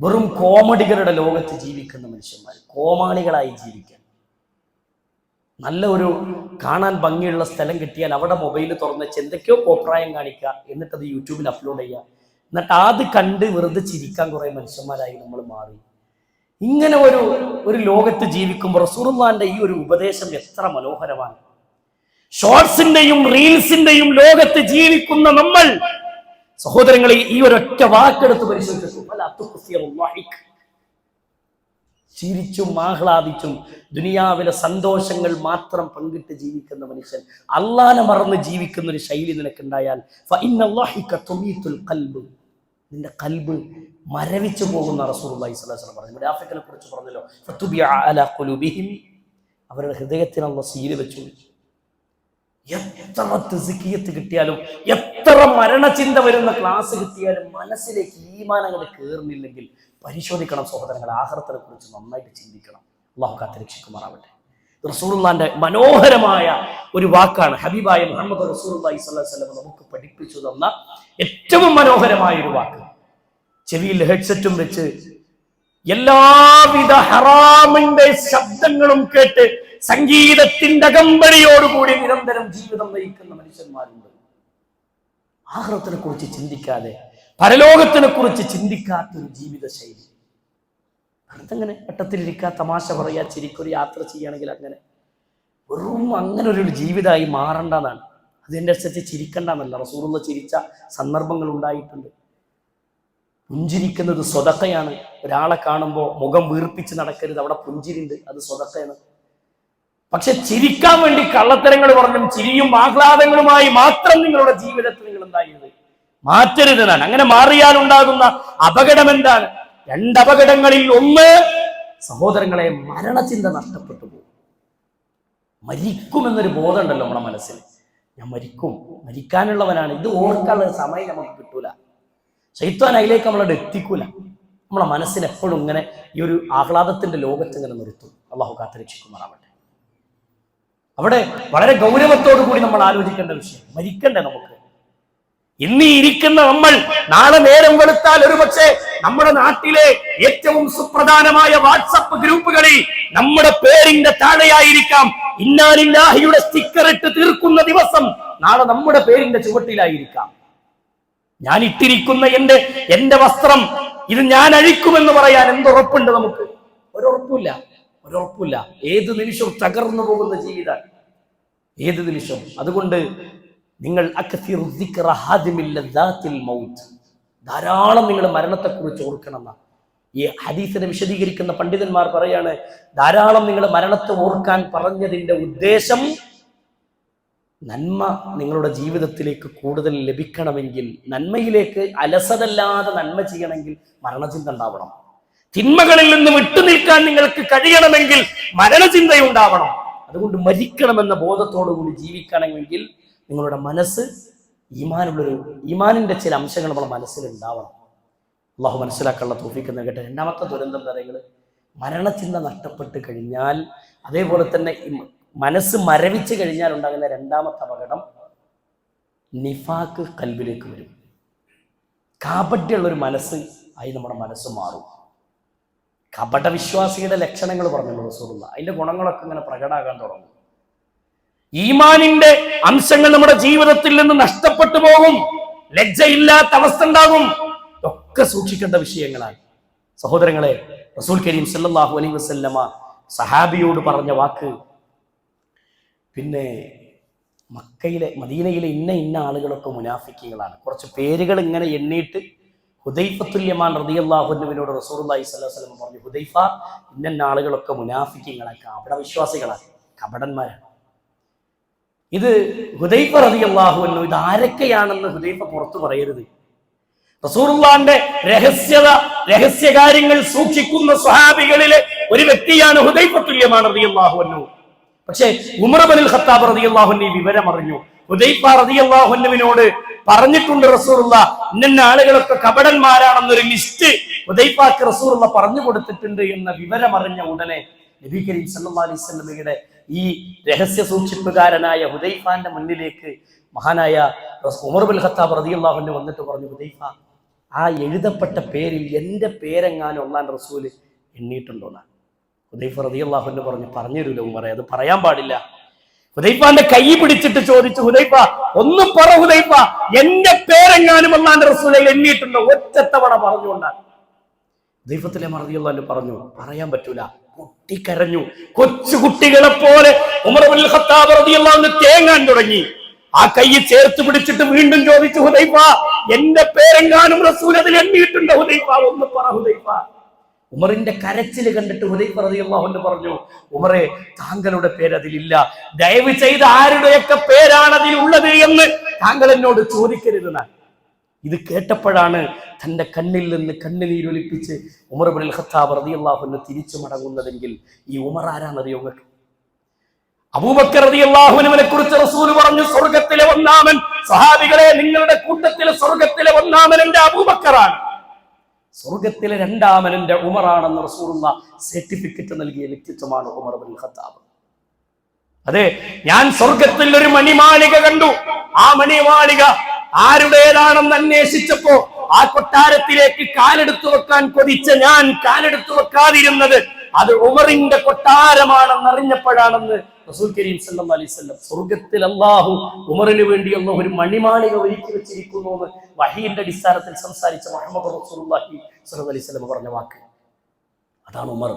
വെറും കോമഡികളുടെ ലോകത്ത് ജീവിക്കുന്ന മനുഷ്യന്മാർ, കോമാളികളായി ജീവിക്കാൻ. നല്ല ഒരു കാണാൻ ഭംഗിയുള്ള സ്ഥലം കിട്ടിയാൽ അവിടെ മൊബൈൽ തുറന്ന് എന്തൊക്കെയോ കോപ്രായം കാണിക്കുക, എന്നിട്ടത് യൂട്യൂബിൽ അപ്ലോഡ് ചെയ്യുക, എന്നിട്ട് അത് കണ്ട് വെറുതെ ചിരിക്കാൻ കുറെ മനുഷ്യന്മാരായി നമ്മൾ മാറി. ഇങ്ങനെ ഒരു ലോകത്ത് ജീവിക്കുമ്പോൾ റസൂലുള്ളാഹിന്റെ ഈ ഒരു ഉപദേശം എത്ര മനോഹരമാണ്. ഷോർട്സിന്റെയും റീൽസിന്റെയും ലോകത്ത് ജീവിക്കുന്ന നമ്മൾ സഹോദരങ്ങളെ, ഈ ഒരൊറ്റ വാക്കെടുത്ത് പരിശോധിച്ചു. ചിരിച്ചും ആഹ്ലാദിച്ചും ദുനിയാവിലെ സന്തോഷങ്ങൾ മാത്രം പങ്കിട്ട് ജീവിക്കുന്ന മനുഷ്യൻ, അള്ളാനെ മറന്ന് ജീവിക്കുന്ന ഒരു ശൈലി നിനക്കുണ്ടായാൽ നിന്റെ കൽബ് മരവിച്ചു പോകുന്ന റസൂലുള്ളാഹി സ്വല്ലല്ലാഹു അലൈഹി വസല്ലം പറഞ്ഞു. മുനാഫിഖിനെ കുറിച്ച് പറഞ്ഞല്ലോ, ഫതുബിഅ അലാ ഖുലൂബിഹിം, അവരുടെ ഹൃദയത്തിൽ അല്ലാഹു സീല് വെച്ചു. എത്ര തസ്കിയത്ത് കിട്ടിയാലും, എത്ര മരണചിന്ത വരുന്ന ക്ലാസ് കിട്ടിയാലും മനസ്സിലേക്ക് ഈമാൻ അങ്ങോട്ട് കയറുന്നില്ലെങ്കിൽ പരിശോധിക്കണം സഹോദരങ്ങൾ. ആഖിറത്തിനെ കുറിച്ച് നന്നായിട്ട് ചിന്തിക്കണം. അല്ലാഹു കാത്തുരക്ഷിക്കുമാറാവട്ടെ. റസൂലുള്ളാഹിന്റെ മനോഹരമായ ഒരു വാക്കാണ്, ഹബീബായ മുഹമ്മദ് റസൂലുള്ളാഹി സ്വല്ലല്ലാഹു അലൈഹി വസല്ലം നമുക്ക് പഠിപ്പിച്ചു തന്ന ഏറ്റവും മനോഹരമായ ഒരു വാക്ക്. ചെവിയിൽ ഹെഡ്സെറ്റും വെച്ച് എല്ലാവിധ ഹറാമിന്റെ ശബ്ദങ്ങളും കേട്ട് സംഗീതത്തിന്റെ അകമ്പടിയോടുകൂടി നിരന്തരം ജീവിതം നയിക്കുന്ന മനുഷ്യന്മാരുണ്ട്. ആഖിറത്തിനെ കുറിച്ച് ചിന്തിക്കാതെ, പരലോകത്തിനെ കുറിച്ച് ചിന്തിക്കാത്തൊരു ജീവിത ശൈലി. അടുത്തങ്ങനെ വട്ടത്തിലിരിക്കുക, തമാശ പറയാ, ചിരിക്കൊരു യാത്ര ചെയ്യുകയാണെങ്കിൽ അങ്ങനെ വെറും അങ്ങനെ ഒരു ജീവിതമായി മാറണ്ടെന്നാണ്. അതിൻ്റെ അനുസരിച്ച് ചിരിക്കണ്ടെന്നല്ല. റസൂലുള്ളാഹി ചിരിച്ച സന്ദർഭങ്ങൾ ഉണ്ടായിട്ടുണ്ട്. പുഞ്ചിരിക്കുന്നത് സ്വതക്കയാണ്. ഒരാളെ കാണുമ്പോൾ മുഖം വീർപ്പിച്ച് നടക്കരുത്, അവിടെ പുഞ്ചിരിണ്ട്, അത് സ്വതക്കയാണ്. പക്ഷെ ചിരിക്കാൻ വേണ്ടി കള്ളത്തരങ്ങൾ പറഞ്ഞും ചിരിയും ആഹ്ലാദങ്ങളുമായി മാത്രം നിങ്ങളുടെ ജീവിതത്തിൽ നിങ്ങൾ എന്തായിരുന്നത് മാറ്റരുതെന്നാണ്. അങ്ങനെ മാറിയാൽ ഉണ്ടാകുന്ന അപകടം എന്താണ്? 2 അപകടങ്ങളിൽ ഒന്ന്, സഹോദരങ്ങളെ, മരണചിന്ത നഷ്ടപ്പെട്ടു പോകും. മരിക്കുമെന്നൊരു ബോധം ഉണ്ടല്ലോ നമ്മുടെ മനസ്സിൽ. ഞാൻ മരിക്കും, മരിക്കാനുള്ളവനാണ്, ഇത് ഓർക്കാനുള്ള സമയം നമുക്ക് കിട്ടൂല. ശൈത്താൻ അതിലേക്ക് നമ്മളോട് എത്തിക്കൂല. നമ്മളെ മനസ്സിന് എപ്പോഴും ഇങ്ങനെ ഈ ഒരു ആഹ്ലാദത്തിന്റെ ലോകത്ത് ഇങ്ങനെ നിർത്തും. അല്ലാഹു കാത്തുരക്ഷിക്കുമാറാവട്ടെ. അവിടെ വളരെ ഗൗരവത്തോടു കൂടി നമ്മൾ ആലോചിക്കേണ്ട വിഷയം. മരിക്കണ്ടേ നമുക്ക്? ഇന്ന് ഇരിക്കുന്ന നമ്മൾ നാളെ നേരം വെളുത്താൽ ഒരുപക്ഷെ നമ്മുടെ നാട്ടിലെ ഏറ്റവും സുപ്രധാനമായ വാട്സപ്പ് ഗ്രൂപ്പുകളിൽ നമ്മുടെ പേരിന്റെ താഴെയായിരിക്കാം ഇന്നാലില്ലാഹിയുടെ സ്റ്റിക്കർ ഇട്ട് തീർക്കുന്ന ദിവസം നാളെ നമ്മുടെ പേരിന്റെ ചുവട്ടിലായിരിക്കാം. ഞാൻ ഇട്ടിരിക്കുന്ന എന്റെ വസ്ത്രം ഇത് ഞാൻ അഴിക്കുമെന്ന് പറയാൻ എന്തുറപ്പുണ്ട് നമുക്ക്? ഒരുറപ്പില്ല. ഏത് നിമിഷവും തകർന്നു പോകുന്ന ജീവിതം, ഏത് നിമിഷവും. അതുകൊണ്ട് നിങ്ങൾ ധാരാളം നിങ്ങൾ മരണത്തെക്കുറിച്ച് ഓർക്കണം. ഈ ഹദീസിനെ വിശദീകരിക്കുന്ന പണ്ഡിതന്മാർ പറയാണ്, ധാരാളം നിങ്ങൾ മരണത്തെ ഓർക്കാൻ പറഞ്ഞതിന്റെ ഉദ്ദേശം നന്മ നിങ്ങളുടെ ജീവിതത്തിലേക്ക് കൂടുതൽ ലഭിക്കണമെങ്കിൽ, നന്മയിലേക്ക് അലസതല്ലാതെ നന്മ ചെയ്യണമെങ്കിൽ മരണചിന്ത ഉണ്ടാവണം. തിന്മകളിൽ നിന്ന് വിട്ടുനിൽക്കാൻ നിങ്ങൾക്ക് കഴിയണമെങ്കിൽ മരണചിന്തയുണ്ടാവണം. അതുകൊണ്ട് മരിക്കണമെന്ന ബോധത്തോടു കൂടി ജീവിക്കണമെങ്കിൽ നിങ്ങളുടെ മനസ്സ് ഈമാനിന്റെ ചില അംശങ്ങൾ നമ്മുടെ മനസ്സിൽ ഉണ്ടാവണം. അള്ളാഹു മനസ്സിലാക്കാനുള്ള തൗഫീഖ് നൽകട്ടെ. രണ്ടാമത്തെ ദുരന്തം പറയുന്നത് മരണചിന്ത നഷ്ടപ്പെട്ട് കഴിഞ്ഞാൽ, അതേപോലെ തന്നെ മനസ്സ് മരവിച്ച് കഴിഞ്ഞാൽ ഉണ്ടാകുന്ന രണ്ടാമത്തെ അപകടം നിഫാക്ക് കൽബിലേക്ക് വരും. കാപട്യമുള്ളൊരു മനസ്സ് ആയി നമ്മുടെ മനസ്സ് മാറും. കപട വിശ്വാസിയുടെ ലക്ഷണങ്ങൾ പറഞ്ഞല്ലോ റസൂലുള്ളാഹി. അതിന്റെ ഗുണങ്ങളൊക്കെ ഇങ്ങനെ പ്രകടമാകാൻ തുടങ്ങും. ഈമാനിന്റെ അംശങ്ങൾ നമ്മുടെ ജീവിതത്തിൽ നിന്ന് നഷ്ടപ്പെട്ടു പോകും. ലജ്ജയില്ലാത്ത അവസ്ഥ ഉണ്ടാകും. ഒക്കെ സൂക്ഷിക്കേണ്ട വിഷയങ്ങളാണ് സഹോദരങ്ങളെ. റസൂൽ കരീം സല്ലല്ലാഹു അലൈഹി വസല്ലമ സഹാബിയോട് പറഞ്ഞ വാക്ക്, പിന്നെ മദീനയിലെ ഇന്ന ആളുകളൊക്കെ മുനാഫിക്കുകളാണ്. കുറച്ച് പേരുകൾ ഇങ്ങനെ എണ്ണിയിട്ട് ഹുദൈഫത്തുൽ യമാൻ റളിയല്ലാഹു അൻഹുവിനോട് റസൂലുള്ളാഹി സ്വല്ലല്ലാഹു അലൈഹി വസല്ലം പറഞ്ഞു, ഹുദൈഫ, ഇന്ന ആളുകളൊക്കെ മുനാഫിക്കുകളാണ്, കപട വിശ്വാസികളാണ്, കപടന്മാരാണ്. ഇത് ഹുദൈഫ റളിയല്ലാഹു അൻഹു ഇത് ആരൊക്കെയാണെന്ന് ഹുദൈഫ പുറത്തു പറയരുത്. റസൂലുള്ളാഹിന്റെ രഹസ്യകാര്യങ്ങൾ സൂക്ഷിക്കുന്ന സ്വഹാബികളിലെ ഒരു വ്യക്തിയാണ് ഹുദൈഫത്തുൽ യമാൻ റളിയല്ലാഹു അൻഹു. പക്ഷേ ഉമർ ഇബ്നുൽ ഖത്താബ് റളിയല്ലാഹു അൻഹു വിവരം അറിഞ്ഞു. ഹുദൈഫ റളിയല്ലാഹു അൻഹുവിനോട് പറഞ്ഞിട്ടുണ്ട് റസൂലുള്ളാഹി, ഇന്ന ആളുകളൊക്കെ കപടന്മാരാണെന്നൊരു ലിസ്റ്റ് ഹുദൈഫക്ക് റസൂലുള്ളാഹി പറഞ്ഞു കൊടുത്തിട്ടുണ്ട് എന്ന വിവരം അറിഞ്ഞ ഉടനെ നബി കരീം സല്ലല്ലാഹു അലൈഹി വസല്ലമയുടെ ഈ രഹസ്യ സൂക്ഷിപ്പുകാരനായ ഹുദൈഫാന്റെ മുന്നിലേക്ക് മഹാനായ ഉമർ ഇബ്നുൽ ഖത്താബ് റളിയല്ലാഹു അൻഹു വന്നിട്ട് പറഞ്ഞു, ഹുദൈഫ, ആ എഴുതപ്പെട്ട പേരിൽ എന്റെ പേരെങ്ങാനും അല്ലാഹുവിന്റെ റസൂല് എണ്ണിയിട്ടുണ്ടോന്നാണ്. ഹുദൈഫ റളിയല്ലാഹു അൻഹു പറഞ്ഞു തരൂല ഉമറേ, അത് പറയാൻ പാടില്ല. ഹുദൈഫാന്റെ കൈ പിടിച്ചിട്ട് ചോദിച്ചു, ഹുദൈഫ, ഒന്ന് പറ ഹുദൈഫ, എന്റെ പേരെങ്ങാനും അല്ലാഹുവിന്റെ റസൂലിൽ എണ്ണിയിട്ടുണ്ടോ? ഒറ്റത്തവണ പറഞ്ഞുകൊണ്ടാണ്. ഹുദൈഫത്തുൽ യമാൻ റളിയല്ലാഹു അൻഹു പറഞ്ഞു, പറയാൻ പറ്റൂല. പൊട്ടിക്കരഞ്ഞു. കൊച്ചു കുട്ടികളെ പോലെ ഉമർ ഇബ്നുൽ ഖത്താബ് റളിയല്ലാഹു അൻഹു തേങ്ങാൻ തുടങ്ങി. ആ കൈ ചേർത്ത് പിടിച്ചിട്ട് വീണ്ടും ചോദിച്ചു, ഹുദൈഫ, എന്റെ പേരെങ്ങാനും റസൂൽ അതിൽ എണ്ണിയിട്ടുണ്ടോ? ഹുദൈഫ, ഒന്ന് പറ ഹുദൈഫ. ഉമറിന്റെ കരച്ചില് കണ്ടിട്ട് ഹുദൈഫ റളിയല്ലാഹു അൻഹു പറഞ്ഞു, ഉമറേ, താങ്കളുടെ പേര് അതിലില്ല. ദയവ് ചെയ്ത് ആരുടെയൊക്കെ പേരാണ് അതിലുള്ളത് എന്ന് താങ്കൾ എന്നോട് ചോദിക്കരുതെന്നാണ്. ഇത് കേട്ടപ്പോഴാണ് തന്റെ കണ്ണിൽ നിന്ന് കണ്ണുനീരൊലിപ്പിച്ച് ഉമർ ഇബ്നുൽ ഖത്താബ് റളിയല്ലാഹു അൻഹു തിരിച്ചു മടങ്ങുന്നതെങ്കിൽ ഈ ഉമർ ആരാന്നറിയോ നിങ്ങൾക്ക്? അബൂബക്കർ റളിയല്ലാഹു അൻഹുവിനെ കുറിച്ച് റസൂൽ പറഞ്ഞു, സ്വർഗ്ഗത്തിലെ ഒന്നാമൻ. സഹാബികളെ, നിങ്ങളുടെ കൂട്ടത്തിലെ സ്വർഗ്ഗത്തിലെ ഒന്നാമൻ എന്റെ അബൂബക്കറാണ്, സ്വർഗ്ഗത്തിലെ രണ്ടാമൻ എന്റെ ഉമറാണെന്ന് റസൂലുള്ളാഹി സർട്ടിഫിക്കറ്റ് നൽകിയ വ്യക്തിത്വമാണ് ഉമർ ഇബ്നുൽ ഖത്താബ്. അതെ, ഞാൻ സ്വർഗ്ഗത്തിൽ ഒരു മണിമാളിക കണ്ടു. ആ മണിമാളിക ആരുടേതാണെന്ന് അന്വേഷിച്ചപ്പോ ആ കൊട്ടാരത്തിലേക്ക് കാലെടുത്തു വെക്കാൻ കൊതിച്ച ഞാൻ കാലെടുത്തു വെക്കാതിരുന്നത് അത് ഉമറിന്റെ കൊട്ടാരമാണെന്ന് അറിഞ്ഞപ്പോഴാണെന്ന് റസൂൽ കരീം സല്ലല്ലാഹു അലൈഹി വസല്ലം. സ്വർഗ്ഗത്തിൽ അല്ലാഹു ഉമറിന് വേണ്ടിയുള്ള ഒരു മണിമാളിക ഒരുക്കി വെച്ചിരിക്കുന്നു എന്ന് വഹീന്റെ അടിസ്ഥാനത്തിൽ സംസാരിച്ച മുഹമ്മദ് റസൂലുള്ളാഹി സ്വല്ലല്ലാഹു അലൈഹി വസല്ലം പറഞ്ഞ വാക്ക് അതാണ് ഉമർ.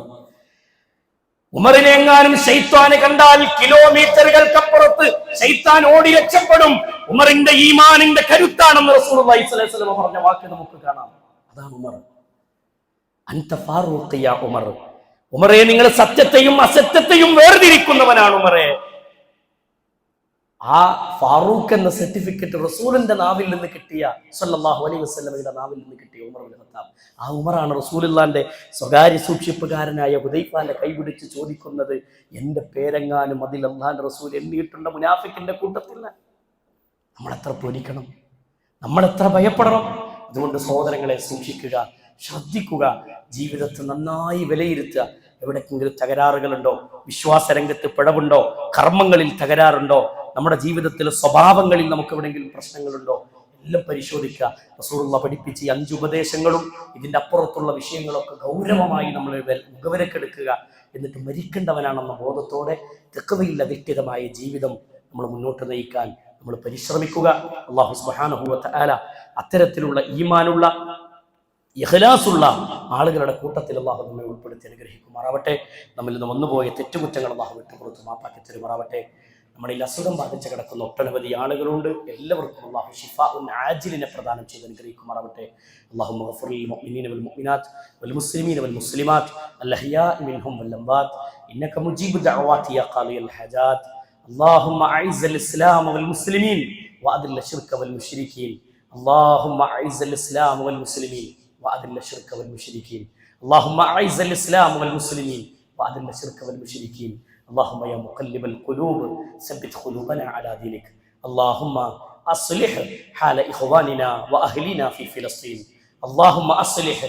ഉമറിനെ എങ്ങാനും ശൈത്താനെ കണ്ടാൽ കിലോമീറ്ററുകൾക്കപ്പുറത്ത് ശൈത്താൻ ഓടി രക്ഷപ്പെടും. ഉമറിന്റെ ഈമാനിന്റെ കരുത്താണെന്ന് റസൂലുള്ളാഹി സ്വല്ലല്ലാഹു അലൈഹി വസല്ലം പറഞ്ഞ വാക്ക് നമുക്ക് കാണാം. അതാണ് ഉമർ. അൻത ഫാറൂഖ് യാ ഉമർ. ഉമറേ, നിങ്ങൾ സത്യത്തെയും അസത്യത്തെയും വേർതിരിക്കുന്നവനാണ് ഉമറേ. ആ ഫാറൂഖ് എന്ന സർട്ടിഫിക്കറ്റ് റസൂലിന്റെ നാവിൽ നിന്ന് കിട്ടിയ, സല്ലല്ലാഹു അലൈഹി വസല്ലമയുടെ നാവിൽ നിന്ന് കിട്ടിയ ഉമർ ഇബ്നുൽ ഖത്താബ്. ആ ഉമറാണ് റസൂലുള്ളാഹിന്റെ സ്വകാര്യ സൂക്ഷിപ്പുകാരനായ ഹുദൈഫാന്റെ കൈപിടിച്ച് ചോദിക്കുന്നത്, എന്റെ പേരെങ്ങാനും അതിൽ അല്ലാഹുവിന്റെ റസൂൽ എണ്ണിയിട്ടുണ്ട് മുനാഫിക്കിന്റെ കൂട്ടത്തിൽ. നമ്മൾ എത്ര പേടിക്കണം, നമ്മൾ എത്ര ഭയപ്പെടണം. അതുകൊണ്ട് സഹോദരങ്ങളെ, സൂക്ഷിക്കുക, ശ്രദ്ധിക്കുക, ജീവിതത്തെ നന്നായി വിലയിരുത്തുക. എവിടെയെങ്കിലും തകരാറുകളുണ്ടോ, വിശ്വാസ രംഗത്ത് പിഴവുണ്ടോ, കർമ്മങ്ങളിൽ തകരാറുണ്ടോ, നമ്മുടെ ജീവിതത്തിലെ സ്വഭാവങ്ങളിൽ നമുക്ക് എവിടെയെങ്കിലും പ്രശ്നങ്ങളുണ്ടോ, എല്ലാം പരിശോധിക്കുക. റസൂലുള്ളാഹി പഠിപ്പിച്ച ഈ 5 ഉപദേശങ്ങളും ഇതിൻ്റെ അപ്പുറത്തുള്ള വിഷയങ്ങളൊക്കെ ഗൗരവമായി നമ്മൾ മുഖവിലക്കെടുക്കുക. എന്നിട്ട് മരിക്കേണ്ടവനാണെന്ന ബോധത്തോടെ തഖ്വയിൽ അധിഷ്ഠിതമായ ജീവിതം നമ്മൾ മുന്നോട്ട് നയിക്കാൻ നമ്മൾ പരിശ്രമിക്കുക. അല്ലാഹു സുബ്ഹാനഹു വ തആല അത്തരത്തിലുള്ള ഈമാനുള്ള ഇഖ്ലാസുള്ള ആളുകളുടെ കൂട്ടത്തിൽ അല്ലാഹു നമ്മെ ഉൾപ്പെടുത്തി അനുഗ്രഹിക്കുമാറാവട്ടെ. നമ്മിൽ നിന്ന് വന്നുപോയ തെറ്റുകുറ്റങ്ങൾ അല്ലാഹു വിട്ടുപുറത്ത് മാപ്പാക്കി തരുമാറാവട്ടെ. നമ്മളിൽ അസുഖം ബാധിച്ച് കിടക്കുന്ന ഒട്ടനവധി ആളുകളുണ്ട്. എല്ലാവർക്കും അല്ലാഹു ശിഫാഉൻ ആജിലിനെ പ്രദാനം ചെയ്ത് അനുഗ്രഹിക്കുമാറാവട്ടെ. അല്ലാഹുമ്മ ഗഫിർ ലിൽ മുഅ്മിനീന വൽ മുഅ്മിനാത്ത് വൽ മുസ്ലിമീന വൽ മുസ്ലിമാത്ത് അൽ അഹ്യാഇ മിൻഹും വൽ അംവാത്ത് ഇന്നക മുജീബു ദഅവാതി യാ ഖാദിയൽ ഹജാത്ത്. اللهم أعز الإسلام والمسلمين وأذل الشرك والمشركين. اللهم أعز الإسلام والمسلمين وأذل الشرك والمشركين. اللهم أعز الإسلام والمسلمين وأذل الشرك والمشركين. اللهم يا مقلب القلوب ثبت قلوبنا على دينك. اللهم أصلح حال إخواننا وأهلنا في فلسطين. اللهم أصلح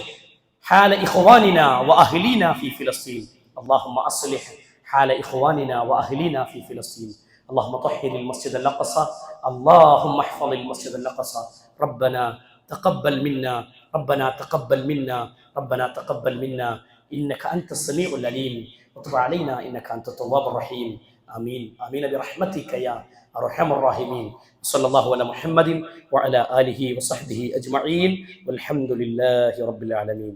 حال إخواننا وأهلنا في فلسطين. اللهم أصلح حال إخواننا وأهلنا في فلسطين. اللهم طهر المسجد الأقصى. اللهم احفظ المسجد الأقصى. ربنا تقبل منا، ربنا تقبل منا، ربنا تقبل منا إنك أنت السميع العليم وتب علينا إنك أنت التواب الرحيم. آمين آمين برحمتك يا أرحم الراحمين. صلى الله على محمد وعلى آله وصحبه أجمعين والحمد لله رب العالمين.